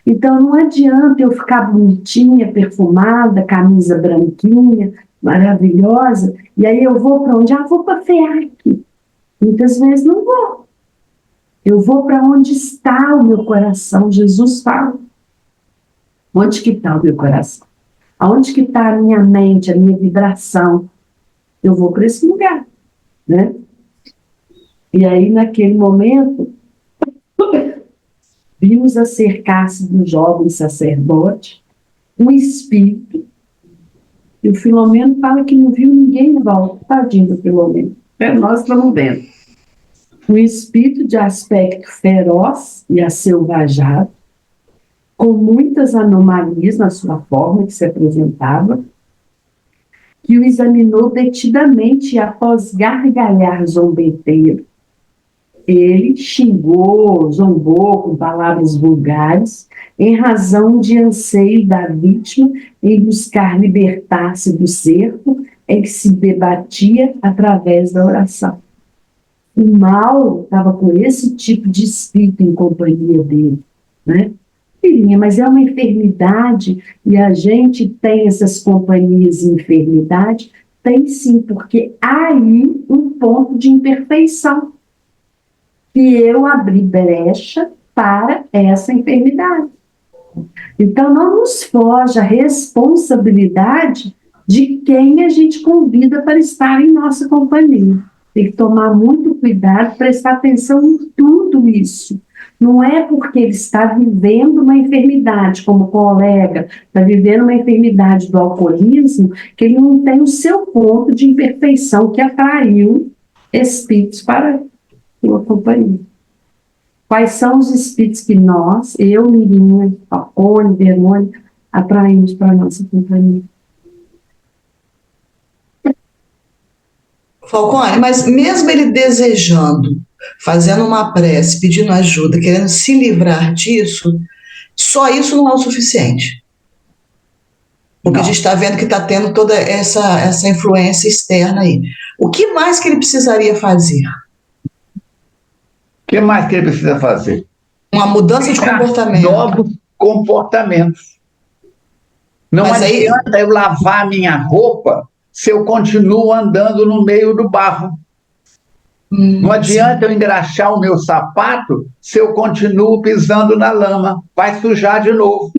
B: Então, não adianta eu ficar bonitinha, perfumada, camisa branquinha, maravilhosa, e aí eu vou para onde? Vou para a FEAC. Muitas vezes não vou. Eu vou para onde está o meu coração. Jesus fala. Onde que está o meu coração? Aonde que está a minha mente, a minha vibração? Eu vou para esse lugar, né? E aí, naquele momento, vimos acercar-se do jovem sacerdote um espírito, e o Filomeno fala que não viu ninguém em volta, tadinho do Filomeno, nós estamos vendo. Um espírito de aspecto feroz e acelvajado, com muitas anomalias na sua forma que se apresentava, que o examinou detidamente e após gargalhar zombeteiro, ele xingou, zombou com palavras vulgares, em razão de anseio da vítima em buscar libertar-se do cerco em que se debatia através da oração. O mal estava com esse tipo de espírito em companhia dele, né? Filhinha, mas é uma enfermidade e a gente tem essas companhias de enfermidade? Tem sim, porque há aí um ponto de imperfeição. E eu abri brecha para essa enfermidade. Então, não nos foge a responsabilidade de quem a gente convida para estar em nossa companhia. Tem que tomar muito cuidado, prestar atenção em tudo isso. Não é porque ele está vivendo uma enfermidade, como colega, está vivendo uma enfermidade do alcoolismo, que ele não tem o seu ponto de imperfeição que atraiu espíritos para sua companhia. Quais são os espíritos que nós, eu, Mirinha, Apone, Verônica, atraímos para a nossa companhia?
C: Falcone, mas mesmo ele desejando, fazendo uma prece, pedindo ajuda, querendo se livrar disso, só isso não é o suficiente. Porque
A: Não.
C: a gente está vendo que está tendo toda essa influência externa aí. O que mais que ele precisaria fazer?
A: O que mais que ele precisa fazer?
C: Uma mudança de
A: Criar
C: comportamento.
A: novos comportamentos. Não
C: Mas aí-
A: adianta eu lavar minha roupa se eu continuo andando no meio do barro. Não adianta eu engraxar o meu sapato se eu continuo pisando na lama. Vai sujar de novo.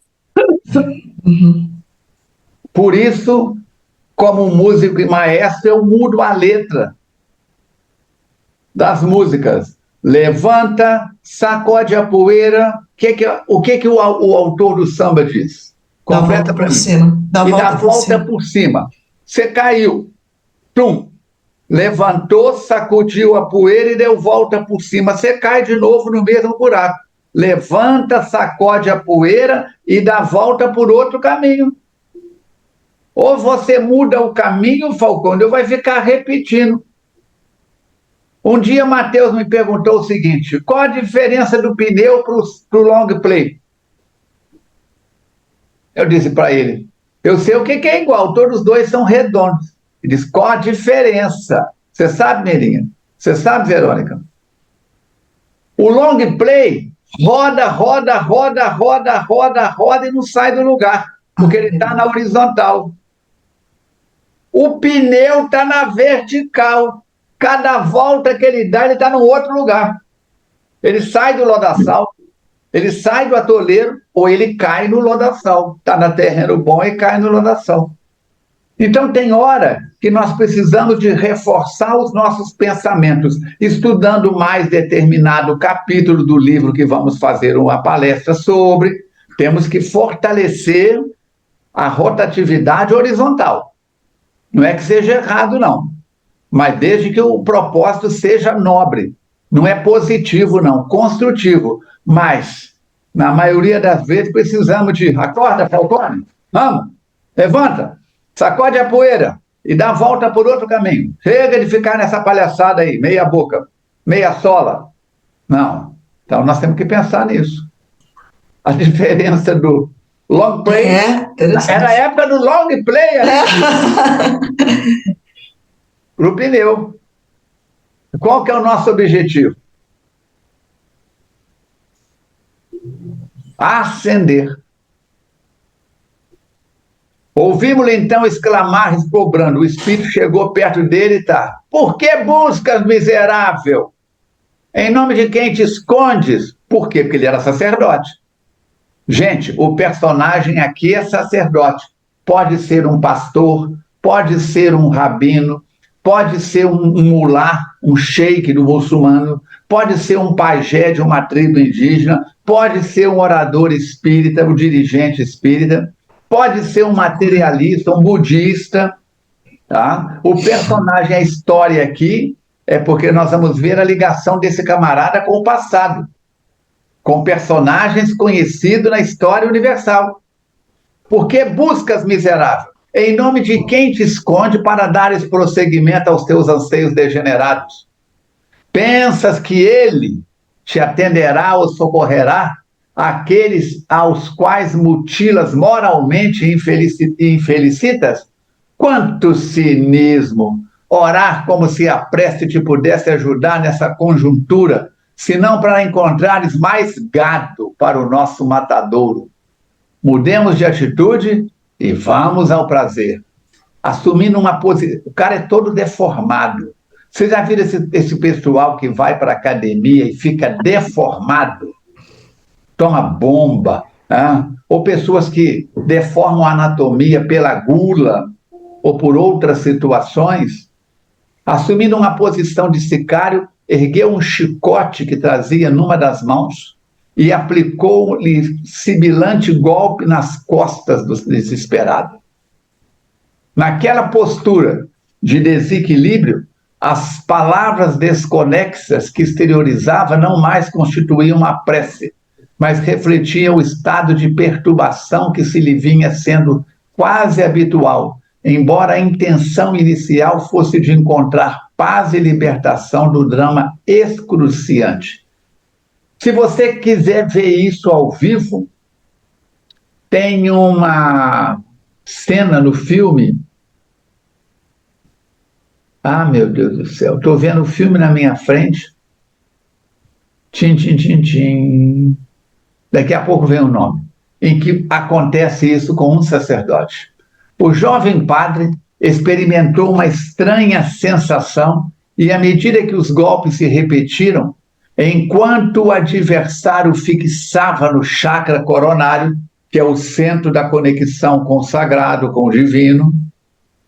C: Uhum.
A: Por isso, como músico e maestro, eu mudo a letra das músicas. Levanta, sacode a poeira. O que o autor do samba diz?
C: Dá a
A: Completa
C: volta
A: para
C: por
A: mim.
C: cima. Dá a
A: E dá
C: volta por
A: volta
C: cima.
A: por cima. Você caiu. Tum. Levantou, sacudiu a poeira e deu volta por cima. Você cai de novo no mesmo buraco. Levanta, sacode a poeira e dá volta por outro caminho. Ou você muda o caminho, Falcone, ou vai ficar repetindo. Um dia, Matheus me perguntou o seguinte: qual a diferença do pneu para o long play? Eu disse para ele: eu sei o que é igual, todos os dois são redondos. Ele disse: qual a diferença? Você sabe, Meirinha? Você sabe, Verônica? O long play roda, roda, roda, roda, roda, roda e não sai do lugar, porque ele está na horizontal. O pneu está na vertical. Cada volta que ele dá, ele está num outro lugar. Ele sai do lodaçal, ele sai do atoleiro, ou ele cai no lodaçal. Está no terreno bom e cai no lodaçal. Então, tem hora que nós precisamos de reforçar os nossos pensamentos, estudando mais determinado capítulo do livro que vamos fazer uma palestra sobre. Temos que fortalecer a rotatividade horizontal. Não é que seja errado, não, mas desde que o propósito seja nobre. Não é positivo, não, construtivo. Mas, na maioria das vezes, precisamos de... Acorda, Falcone, vamos, levanta, sacode a poeira e dá a volta por outro caminho. Chega de ficar nessa palhaçada aí, meia boca, meia sola. Não. Então, nós temos que pensar nisso. A diferença do long play... Era a época do long play, para o pneu. Qual que é o nosso objetivo? Ascender. Ouvimos-lhe então exclamar, recobrando. O espírito chegou perto dele e tá. Por que buscas, miserável? Em nome de quem te escondes? Por quê? Porque ele era sacerdote. Gente, o personagem aqui é sacerdote. Pode ser um pastor, pode ser um rabino, pode ser um mulá, um sheik do muçulmano, pode ser um pajé de uma tribo indígena, pode ser um orador espírita, um dirigente espírita, pode ser um materialista, um budista. Tá? O personagem, a história aqui, é porque nós vamos ver a ligação desse camarada com o passado, com personagens conhecidos na história universal. Por que buscas, miserável? Em nome de quem te esconde para dares prosseguimento aos teus anseios degenerados? Pensas que ele te atenderá ou socorrerá aqueles aos quais mutilas moralmente e infelicitas? Quanto cinismo! Orar como se a prece te pudesse ajudar nessa conjuntura, senão para encontrares mais gado para o nosso matadouro. Mudemos de atitude e vamos ao prazer. Assumindo uma posição... O cara é todo deformado. Você já viram esse pessoal que vai para a academia e fica deformado? Toma bomba. Né? Ou pessoas que deformam a anatomia pela gula ou por outras situações. Assumindo uma posição de sicário, ergueu um chicote que trazia numa das mãos e aplicou-lhe sibilante golpe nas costas do desesperado. Naquela postura de desequilíbrio, as palavras desconexas que exteriorizava não mais constituíam uma prece, mas refletiam o estado de perturbação que se lhe vinha sendo quase habitual, embora a intenção inicial fosse de encontrar paz e libertação do drama excruciante. Se você quiser ver isso ao vivo, tem uma cena no filme. Ah, meu Deus do céu, estou vendo o filme na minha frente. Tchim, tchim, tchim, tchim. Daqui a pouco vem o nome, em que acontece isso com um sacerdote. O jovem padre experimentou uma estranha sensação e, à medida que os golpes se repetiram, enquanto o adversário fixava no chakra coronário, que é o centro da conexão com o sagrado, com o divino,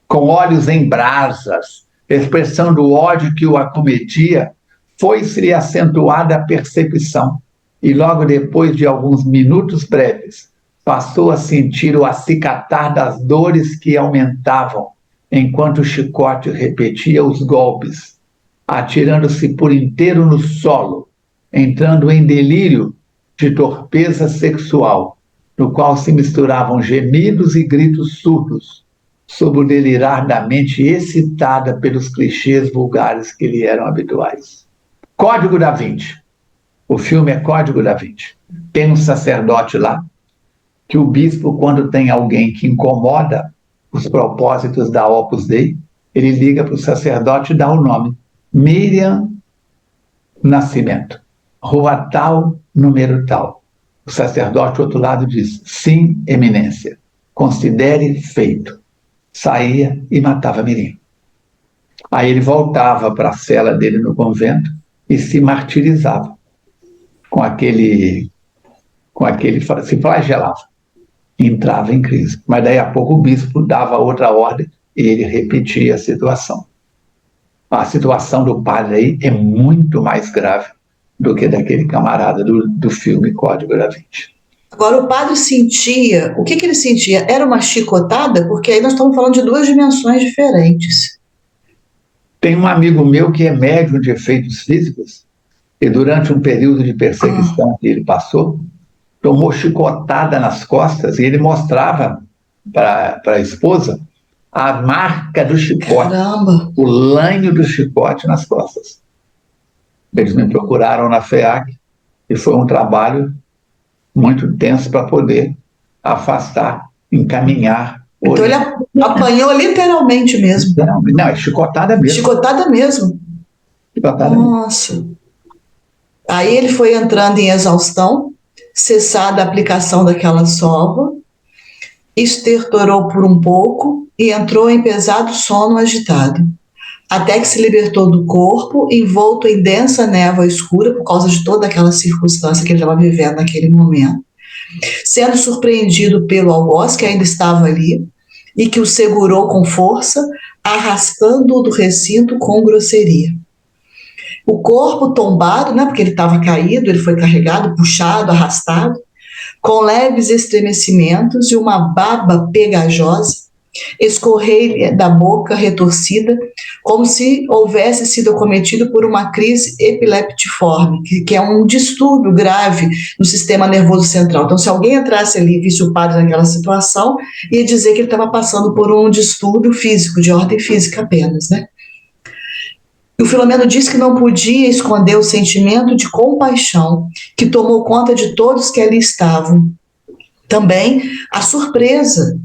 A: com olhos em brasas, expressando o ódio que o acometia, foi-se acentuada a percepção, e logo depois de alguns minutos breves, passou a sentir o acicatar das dores que aumentavam, enquanto o chicote repetia os golpes, atirando-se por inteiro no solo, entrando em delírio de torpeza sexual, no qual se misturavam gemidos e gritos surdos, sob o delirar da mente excitada pelos clichês vulgares que lhe eram habituais. Código da Vinci. O filme é Código da Vinci. Tem um sacerdote lá, que o bispo, quando tem alguém que incomoda os propósitos da Opus Dei, ele liga para o sacerdote e dá o nome. Miriam Nascimento. Rua tal, número tal. O sacerdote, do outro lado, diz: sim, eminência. Considere feito. Saía e matava Miriam. Aí ele voltava para a cela dele no convento e se martirizava com aquele se flagelava, entrava em crise. Mas daí a pouco o bispo dava outra ordem e ele repetia a situação. A situação do padre aí é muito mais grave do que daquele camarada do filme Código da Vinci.
C: Agora, o padre sentia, o que ele sentia? Era uma chicotada? Porque aí nós estamos falando de duas dimensões diferentes.
A: Tem um amigo meu que é médium de efeitos físicos e durante um período de perseguição que ele passou, tomou chicotada nas costas e ele mostrava para a esposa a marca do chicote.
C: Caramba.
A: O lanho do chicote nas costas. Eles me procuraram na FEAC e foi um trabalho muito tenso para poder afastar, encaminhar.
C: Então ele apanhou literalmente mesmo.
A: Não, é chicotada mesmo.
C: Chicotada mesmo.
A: Chicotada
C: Nossa. Mesmo. Aí ele foi entrando em exaustão, cessada a aplicação daquela sova, estertorou por um pouco e entrou em pesado sono agitado, até que se libertou do corpo, envolto em densa névoa escura, por causa de toda aquela circunstância que ele estava vivendo naquele momento, sendo surpreendido pelo algoz, que ainda estava ali, e que o segurou com força, arrastando-o do recinto com grosseria. O corpo tombado, né, porque ele estava caído, ele foi carregado, puxado, arrastado, com leves estremecimentos e uma baba pegajosa, escorrer da boca retorcida, como se houvesse sido acometido por uma crise epileptiforme, que é um distúrbio grave no sistema nervoso central. Então, se alguém entrasse ali e visse o padre naquela situação, ia dizer que ele estava passando por um distúrbio físico, de ordem física apenas, né? E o Filomeno disse que não podia esconder o sentimento de compaixão que tomou conta de todos que ali estavam. Também a surpresa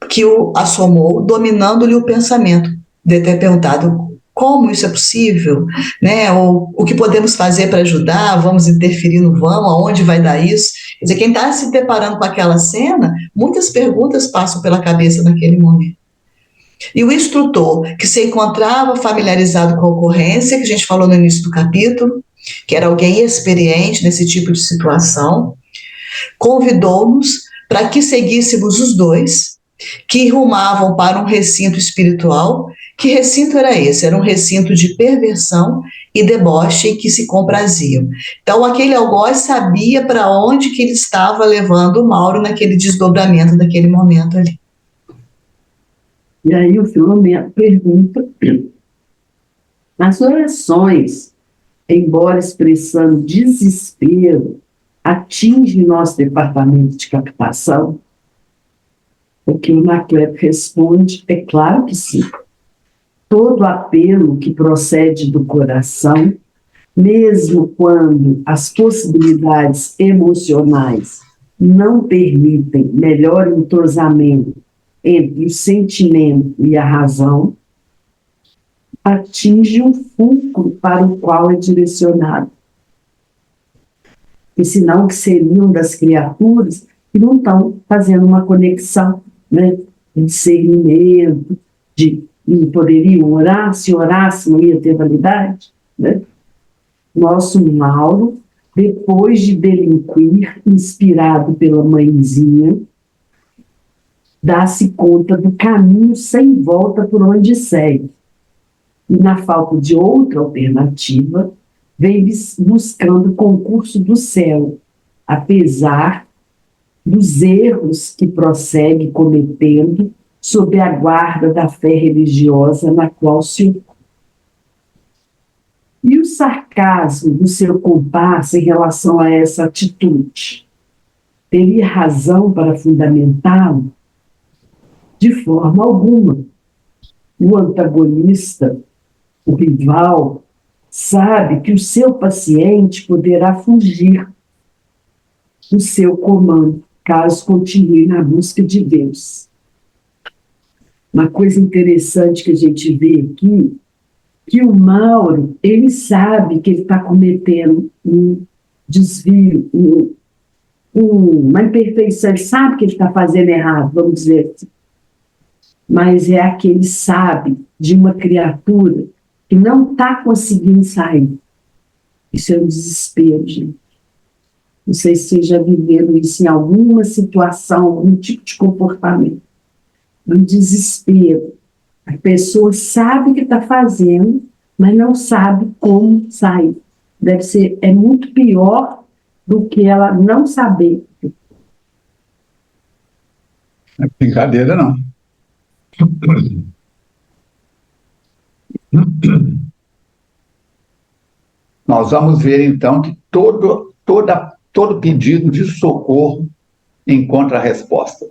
C: que o assomou, dominando-lhe o pensamento, de ter perguntado como isso é possível, né? Ou o que podemos fazer para ajudar, vamos interferir no vamos, aonde vai dar isso? Quer dizer, quem está se deparando com aquela cena, muitas perguntas passam pela cabeça naquele momento. E o instrutor, que se encontrava familiarizado com a ocorrência, que a gente falou no início do capítulo, que era alguém experiente nesse tipo de situação, convidou-nos para que seguíssemos os dois, que rumavam para um recinto espiritual. Que recinto era esse? Era um recinto de perversão e deboche em que se compraziam. Então, aquele algoz sabia para onde que ele estava levando o Mauro naquele desdobramento daquele momento ali.
B: E aí o Filomeno pergunta As orações, embora expressando desespero, atingem nosso departamento de captação? O que o Anacleto responde é claro que sim. Todo apelo que procede do coração, mesmo quando as possibilidades emocionais não permitem melhor entrosamento entre o sentimento e a razão, atinge um fulcro para o qual é direcionado. E senão que seriam das criaturas que não estão fazendo uma conexão, né, de discernimento, não poderiam orar, se orasse não ia ter validade, né? Nosso Mauro, depois de delinquir, inspirado pela mãezinha, dá-se conta do caminho sem volta por onde segue. E, na falta de outra alternativa, vem buscando o concurso do céu, apesar dos erros que prossegue cometendo sob a guarda da fé religiosa na qual se opõe. E o sarcasmo do seu comparsa em relação a essa atitude? Teria razão para fundamentá-lo? De forma alguma. O antagonista, o rival, sabe que o seu paciente poderá fugir do seu comando, caso continue na busca de Deus. Uma coisa interessante que a gente vê aqui, que o Mauro, ele sabe que ele está cometendo um desvio, uma imperfeição, ele sabe que ele está fazendo errado, vamos dizer assim. Mas é aquele sabe de uma criatura que não está conseguindo sair. Isso é um desespero, gente. Não sei se vocês já viveram isso em alguma situação, algum tipo de comportamento. Um desespero. A pessoa sabe o que está fazendo, mas não sabe como sair. É muito pior do que ela não saber.
A: Não é brincadeira, não. Nós vamos ver, então, que todo pedido de socorro encontra a resposta.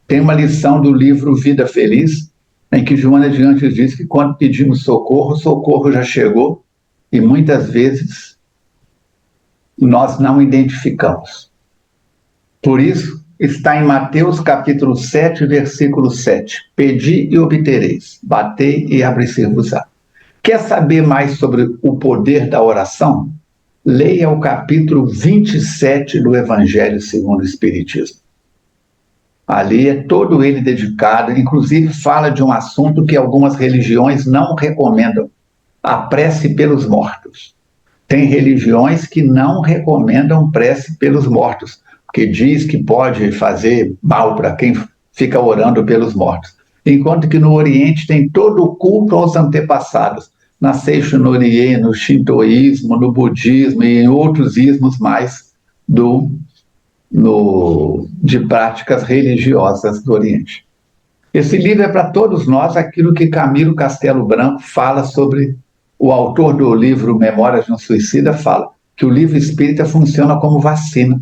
A: Tem uma lição do livro Vida Feliz, em que Joana de Anjos diz que quando pedimos socorro, o socorro já chegou e muitas vezes nós não identificamos. Por isso, está em Mateus capítulo 7, versículo 7. Pedi e obtereis, batei e abrir-se-vos-á. Quer saber mais sobre o poder da oração? Leia o capítulo 27 do Evangelho segundo o Espiritismo. Ali é todo ele dedicado, inclusive fala de um assunto que algumas religiões não recomendam, a prece pelos mortos. Tem religiões que não recomendam prece pelos mortos, porque diz que pode fazer mal para quem fica orando pelos mortos. Enquanto que no Oriente tem todo o culto aos antepassados, na Seixo Norie, no Shintoísmo, no Budismo e em outros ismos mais de práticas religiosas do Oriente. Esse livro é para todos nós aquilo que Camilo Castelo Branco fala sobre o autor do livro Memórias de um Suicida, fala que o livro espírita funciona como vacina.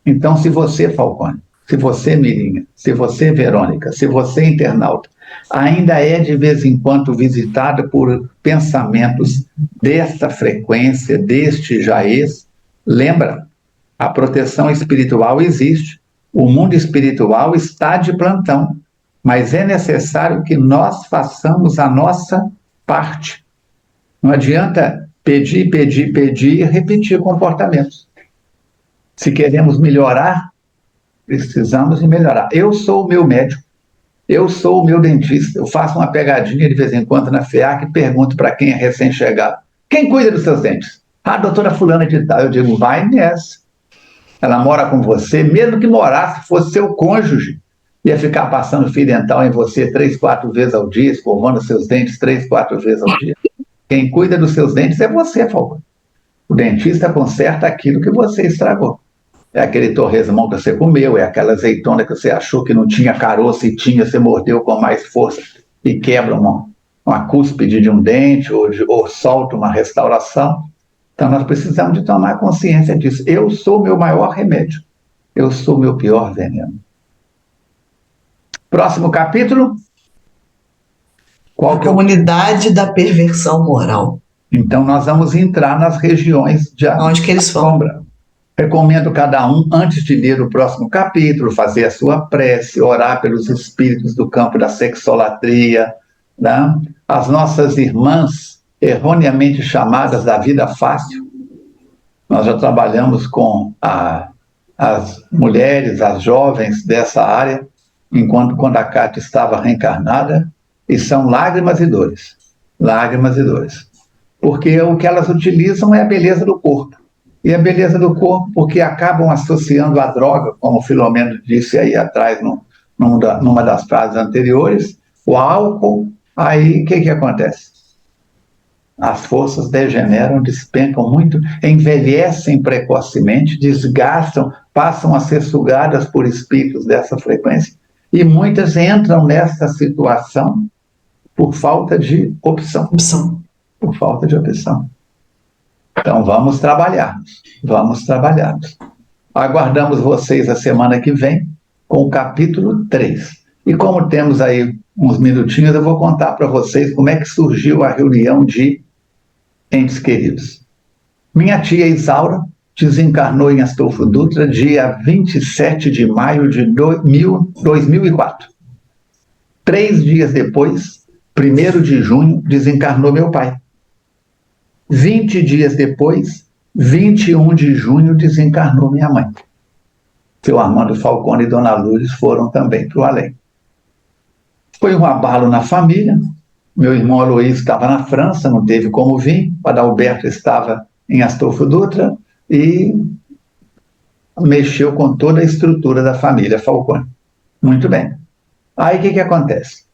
A: Então, se você, Falcone, se você, Mirinha, se você, Verônica, se você, internauta, ainda é de vez em quando visitada por pensamentos desta frequência, deste jaez, lembra, a proteção espiritual existe, o mundo espiritual está de plantão, mas é necessário que nós façamos a nossa parte. Não adianta pedir e repetir comportamentos. Se queremos melhorar, precisamos de melhorar. Eu sou o meu médico, eu sou o meu dentista, eu faço uma pegadinha de vez em quando na FEAC e pergunto para quem é recém-chegado, quem cuida dos seus dentes? A doutora fulana de tal. Eu digo, vai nessa. Ela mora com você, mesmo que morasse, fosse seu cônjuge, ia ficar passando fio dental em você 3, 4 vezes ao dia, escovando seus dentes 3, 4 vezes ao dia. Quem cuida dos seus dentes é você, Falcão. O dentista conserta aquilo que você estragou. É aquele torresmão que você comeu, é aquela azeitona que você achou que não tinha caroço e tinha, você mordeu com mais força e quebra o mão. uma cúspide de um dente ou solta uma restauração. Então, nós precisamos de tomar consciência disso. Eu sou meu maior remédio. Eu sou meu pior veneno. Próximo capítulo.
C: A comunidade da perversão moral.
A: Então, nós vamos entrar nas regiões de
C: onde que eles
A: sombra. Recomendo cada um, antes de ler o próximo capítulo, fazer a sua prece, orar pelos espíritos do campo da sexolatria, né? As nossas irmãs, erroneamente chamadas da vida fácil. Nós já trabalhamos com as mulheres, as jovens dessa área, quando a Cátia estava reencarnada, e são lágrimas e dores. Lágrimas e dores. Porque o que elas utilizam é a beleza do corpo. E a beleza do corpo, porque acabam associando a droga, como o Filomeno disse aí atrás, numa das frases anteriores, o álcool, aí o que acontece? As forças degeneram, despencam muito, envelhecem precocemente, desgastam, passam a ser sugadas por espíritos dessa frequência, e muitas entram nessa situação por falta de opção. Por falta de opção. Então, vamos trabalharmos. Aguardamos vocês a semana que vem com o capítulo 3. E como temos aí uns minutinhos, eu vou contar para vocês como é que surgiu a reunião de entes queridos. Minha tia Isaura desencarnou em Astolfo Dutra dia 27 de maio de 2004. 3 dias depois, 1º de junho, desencarnou meu pai. 20 dias depois, 21 de junho, desencarnou minha mãe. Seu Armando Falcone e Dona Lourdes foram também para o além. Foi um abalo na família. Meu irmão Aloysio estava na França, não teve como vir. O Adalberto estava em Astolfo Dutra e mexeu com toda a estrutura da família Falcone. Muito bem. Aí o que acontece?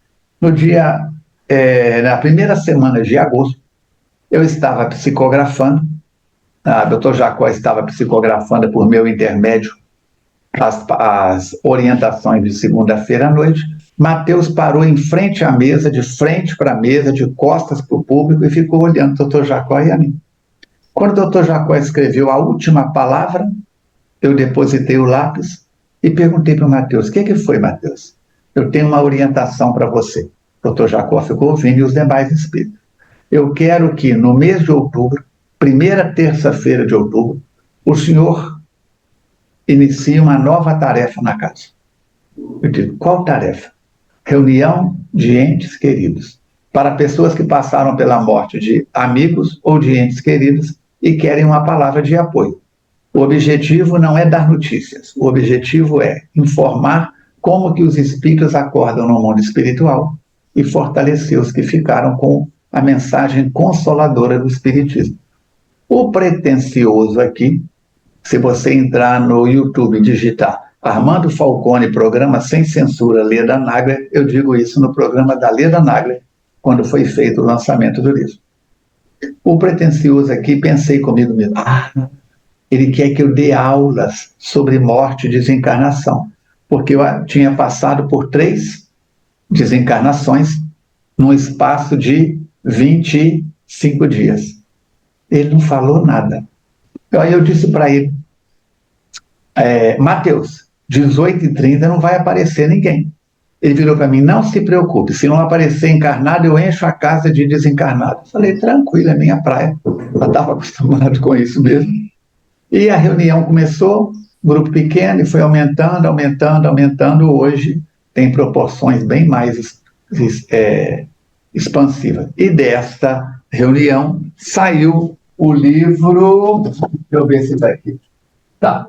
A: Na primeira semana de agosto, eu estava psicografando, a Dr. Jacó estava psicografando por meu intermédio as orientações de segunda-feira à noite. Mateus parou em frente à mesa, de frente para a mesa, de costas para o público e ficou olhando o Dr. Jacó e a mim. Quando o Dr. Jacó escreveu a última palavra, eu depositei o lápis e perguntei para o Mateus: o que foi, Mateus? Eu tenho uma orientação para você. O Dr. Jacó ficou ouvindo e os demais espíritos. Eu quero que no mês de outubro, primeira terça-feira de outubro, o senhor inicie uma nova tarefa na casa. Eu digo: qual tarefa? Reunião de entes queridos, para pessoas que passaram pela morte de amigos ou de entes queridos e querem uma palavra de apoio. O objetivo não é dar notícias, o objetivo é informar como que os espíritos acordam no mundo espiritual e fortalecer os que ficaram com a mensagem consoladora do Espiritismo. O pretensioso aqui, se você entrar no YouTube e digitar Armando Falcone, programa Sem Censura, Leda Nagler, eu digo isso no programa da Leda Nagler, quando foi feito o lançamento do livro. O pretensioso aqui, pensei comigo mesmo, ele quer que eu dê aulas sobre morte e desencarnação, porque eu tinha passado por 3 desencarnações num espaço de 25 dias. Ele não falou nada. Aí eu disse para ele: Mateus, 18h30 não vai aparecer ninguém. Ele virou para mim: não se preocupe, se não aparecer encarnado, eu encho a casa de desencarnado. Eu falei: tranquilo, é minha praia. Eu estava acostumado com isso mesmo. E a reunião começou, grupo pequeno, e foi aumentando. Hoje tem proporções bem mais expansivas. E desta reunião saiu o livro... Deixa eu ver se está aqui. Tá.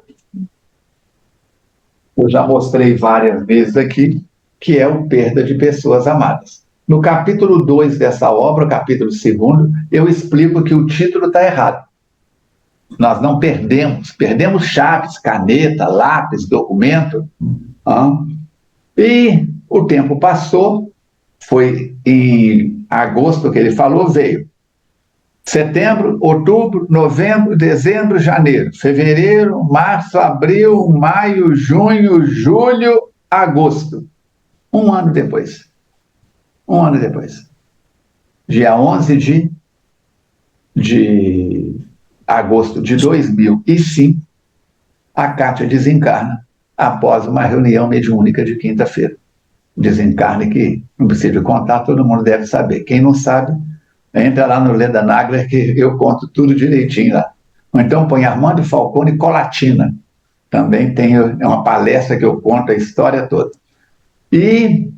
A: Eu já mostrei várias vezes aqui, que é o Perda de Pessoas Amadas. No capítulo 2 dessa obra, capítulo 2º, eu explico que o título está errado. Nós não perdemos chaves, caneta, lápis, documento. E o tempo passou, foi em agosto que ele falou, veio setembro, outubro, novembro, dezembro, janeiro, fevereiro, março, abril, maio, junho, julho, agosto. Um ano depois. dia 11 de agosto de 2005, a Kátia desencarna após uma reunião mediúnica de quinta-feira. Desencarne que não precisa contar, todo mundo deve saber. Quem não sabe, entra lá no Leda Nagler que eu conto tudo direitinho lá. Ou então põe Armando Falcone Colatina. Também tem uma palestra que eu conto a história toda. E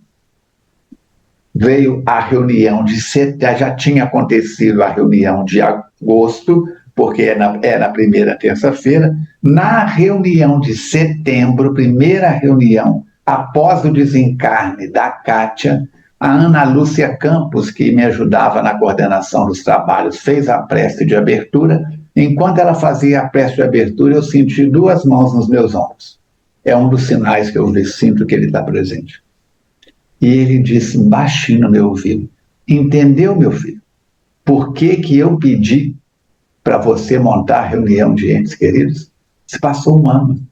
A: veio a reunião de setembro, já tinha acontecido a reunião de agosto, porque era a primeira terça-feira. Na reunião de setembro, primeira reunião, após o desencarne da Kátia, a Ana Lúcia Campos, que me ajudava na coordenação dos trabalhos, fez a prece de abertura. Enquanto ela fazia a prece de abertura, eu senti 2 mãos nos meus ombros. É um dos sinais que eu sinto que ele está presente. E ele disse baixinho no meu ouvido: entendeu, meu filho? Por que eu pedi para você montar a reunião de entes queridos? Se passou 1 ano.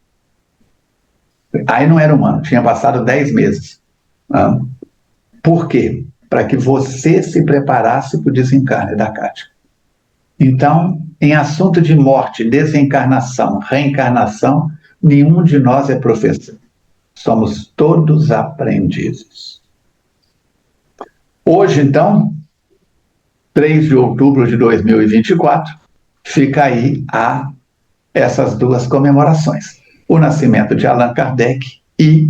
A: Aí não era 1 ano, tinha passado 10 meses. Por quê? Para que você se preparasse para o desencarne da Kátia. Então, em assunto de morte, desencarnação, reencarnação, nenhum de nós é professor. Somos todos aprendizes. Hoje, então, 3 de outubro de 2024, fica aí essas 2 comemorações. O nascimento de Allan Kardec e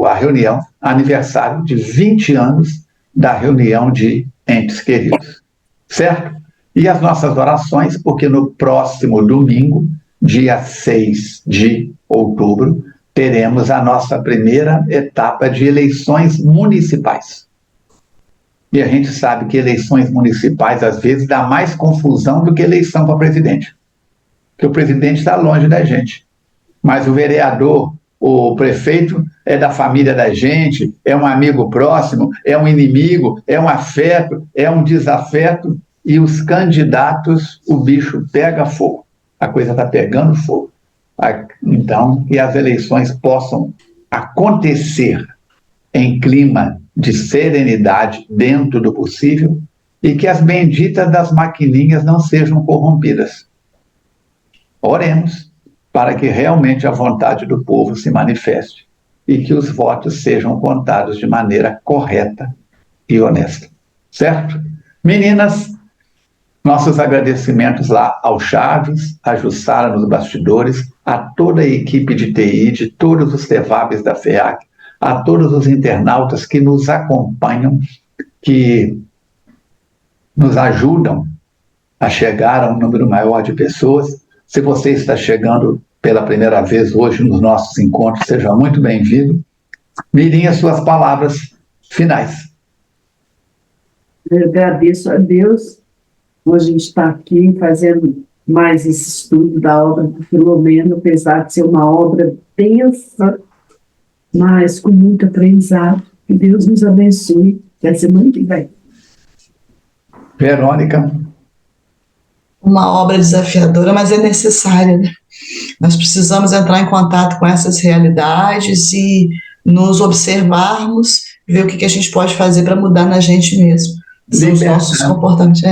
A: a reunião, aniversário de 20 anos da reunião de entes queridos. Certo? E as nossas orações, porque no próximo domingo, dia 6 de outubro, teremos a nossa primeira etapa de eleições municipais. E a gente sabe que eleições municipais, às vezes, dá mais confusão do que eleição para presidente. Porque o presidente está longe da gente. Mas o vereador, o prefeito, é da família da gente, é um amigo próximo, é um inimigo, é um afeto, é um desafeto. E os candidatos, o bicho pega fogo. A coisa está pegando fogo. Então, que as eleições possam acontecer em clima de serenidade dentro do possível e que as benditas das maquininhas não sejam corrompidas. Oremos para que realmente a vontade do povo se manifeste e que os votos sejam contados de maneira correta e honesta. Certo? Meninas, nossos agradecimentos lá ao Chaves, a Jussara nos bastidores, a toda a equipe de TI, de todos os TEVABs da FEAC, a todos os internautas que nos acompanham, que nos ajudam a chegar a um número maior de pessoas. Se você está chegando pela primeira vez hoje nos nossos encontros, seja muito bem-vindo. Mirinha, suas palavras finais.
B: Eu agradeço a Deus por a gente estar aqui fazendo mais esse estudo da obra do Filomeno, apesar de ser uma obra densa, mas com muito aprendizado. Que Deus nos abençoe. Vai ser muito bem.
A: Verônica.
C: Uma obra desafiadora, mas é necessária, né? Nós precisamos entrar em contato com essas realidades e nos observarmos, ver o que a gente pode fazer para mudar na gente mesmo. São os nossos comportamentos.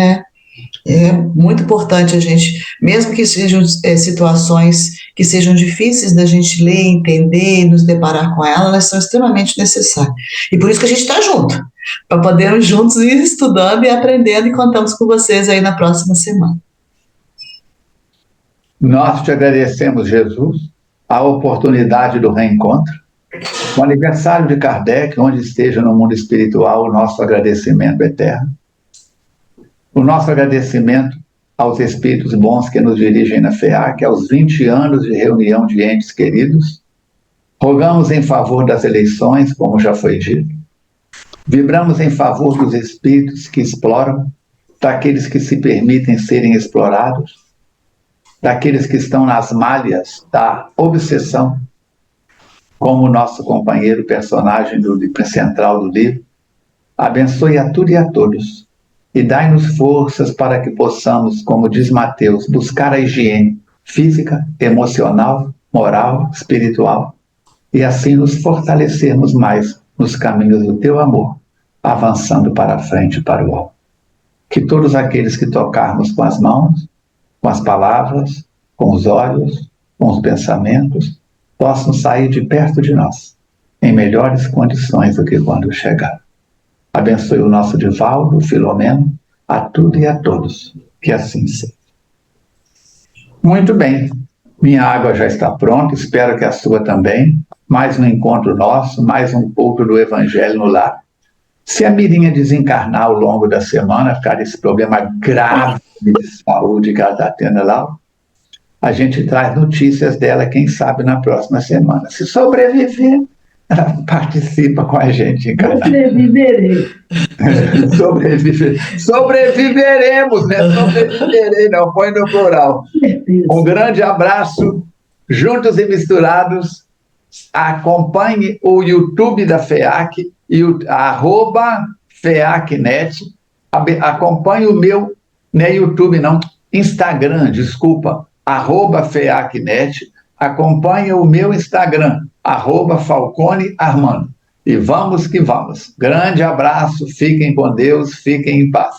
C: É muito importante a gente, mesmo que sejam situações que sejam difíceis da gente ler, entender, nos deparar com elas são extremamente necessárias. E por isso que a gente está junto, para podermos juntos ir estudando e aprendendo, e contamos com vocês aí na próxima semana.
A: Nós te agradecemos, Jesus, a oportunidade do reencontro. O aniversário de Kardec, onde esteja no mundo espiritual, o nosso agradecimento eterno. O nosso agradecimento aos espíritos bons que nos dirigem na FEAC, aos 20 anos de reunião de entes queridos. Rogamos em favor das eleições, como já foi dito. Vibramos em favor dos espíritos que exploram, daqueles que se permitem serem explorados, daqueles que estão nas malhas da obsessão, como o nosso companheiro personagem central do livro. Abençoe a tudo e a todos, e dai-nos forças para que possamos, como diz Mateus, buscar a higiene física, emocional, moral, espiritual, e assim nos fortalecermos mais nos caminhos do teu amor, avançando para frente, para o alto. Que todos aqueles que tocarmos com as mãos, com as palavras, com os olhos, com os pensamentos, possam sair de perto de nós, em melhores condições do que quando chegaram. Abençoe o nosso Divaldo, Filomeno, a tudo e a todos. Que assim seja. Muito bem. Minha água já está pronta, espero que a sua também. Mais um encontro nosso, mais um pouco do Evangelho no lar. Se a Mirinha desencarnar ao longo da semana, ficar esse problema grave de saúde que ela está tendo lá, a gente traz notícias dela, quem sabe, na próxima semana. Se sobreviver, ela participa com a gente em cada... Sobreviveremos, né? Sobreviverei, não, põe no plural. Um grande abraço, juntos e misturados. Acompanhe o YouTube da FEAC e o @FEACnet. Acompanhe o meu, não é YouTube não, Instagram, desculpa, @FEACnet. Acompanhe o meu Instagram, @Falcone Armando. E vamos que vamos. Grande abraço, fiquem com Deus, fiquem em paz.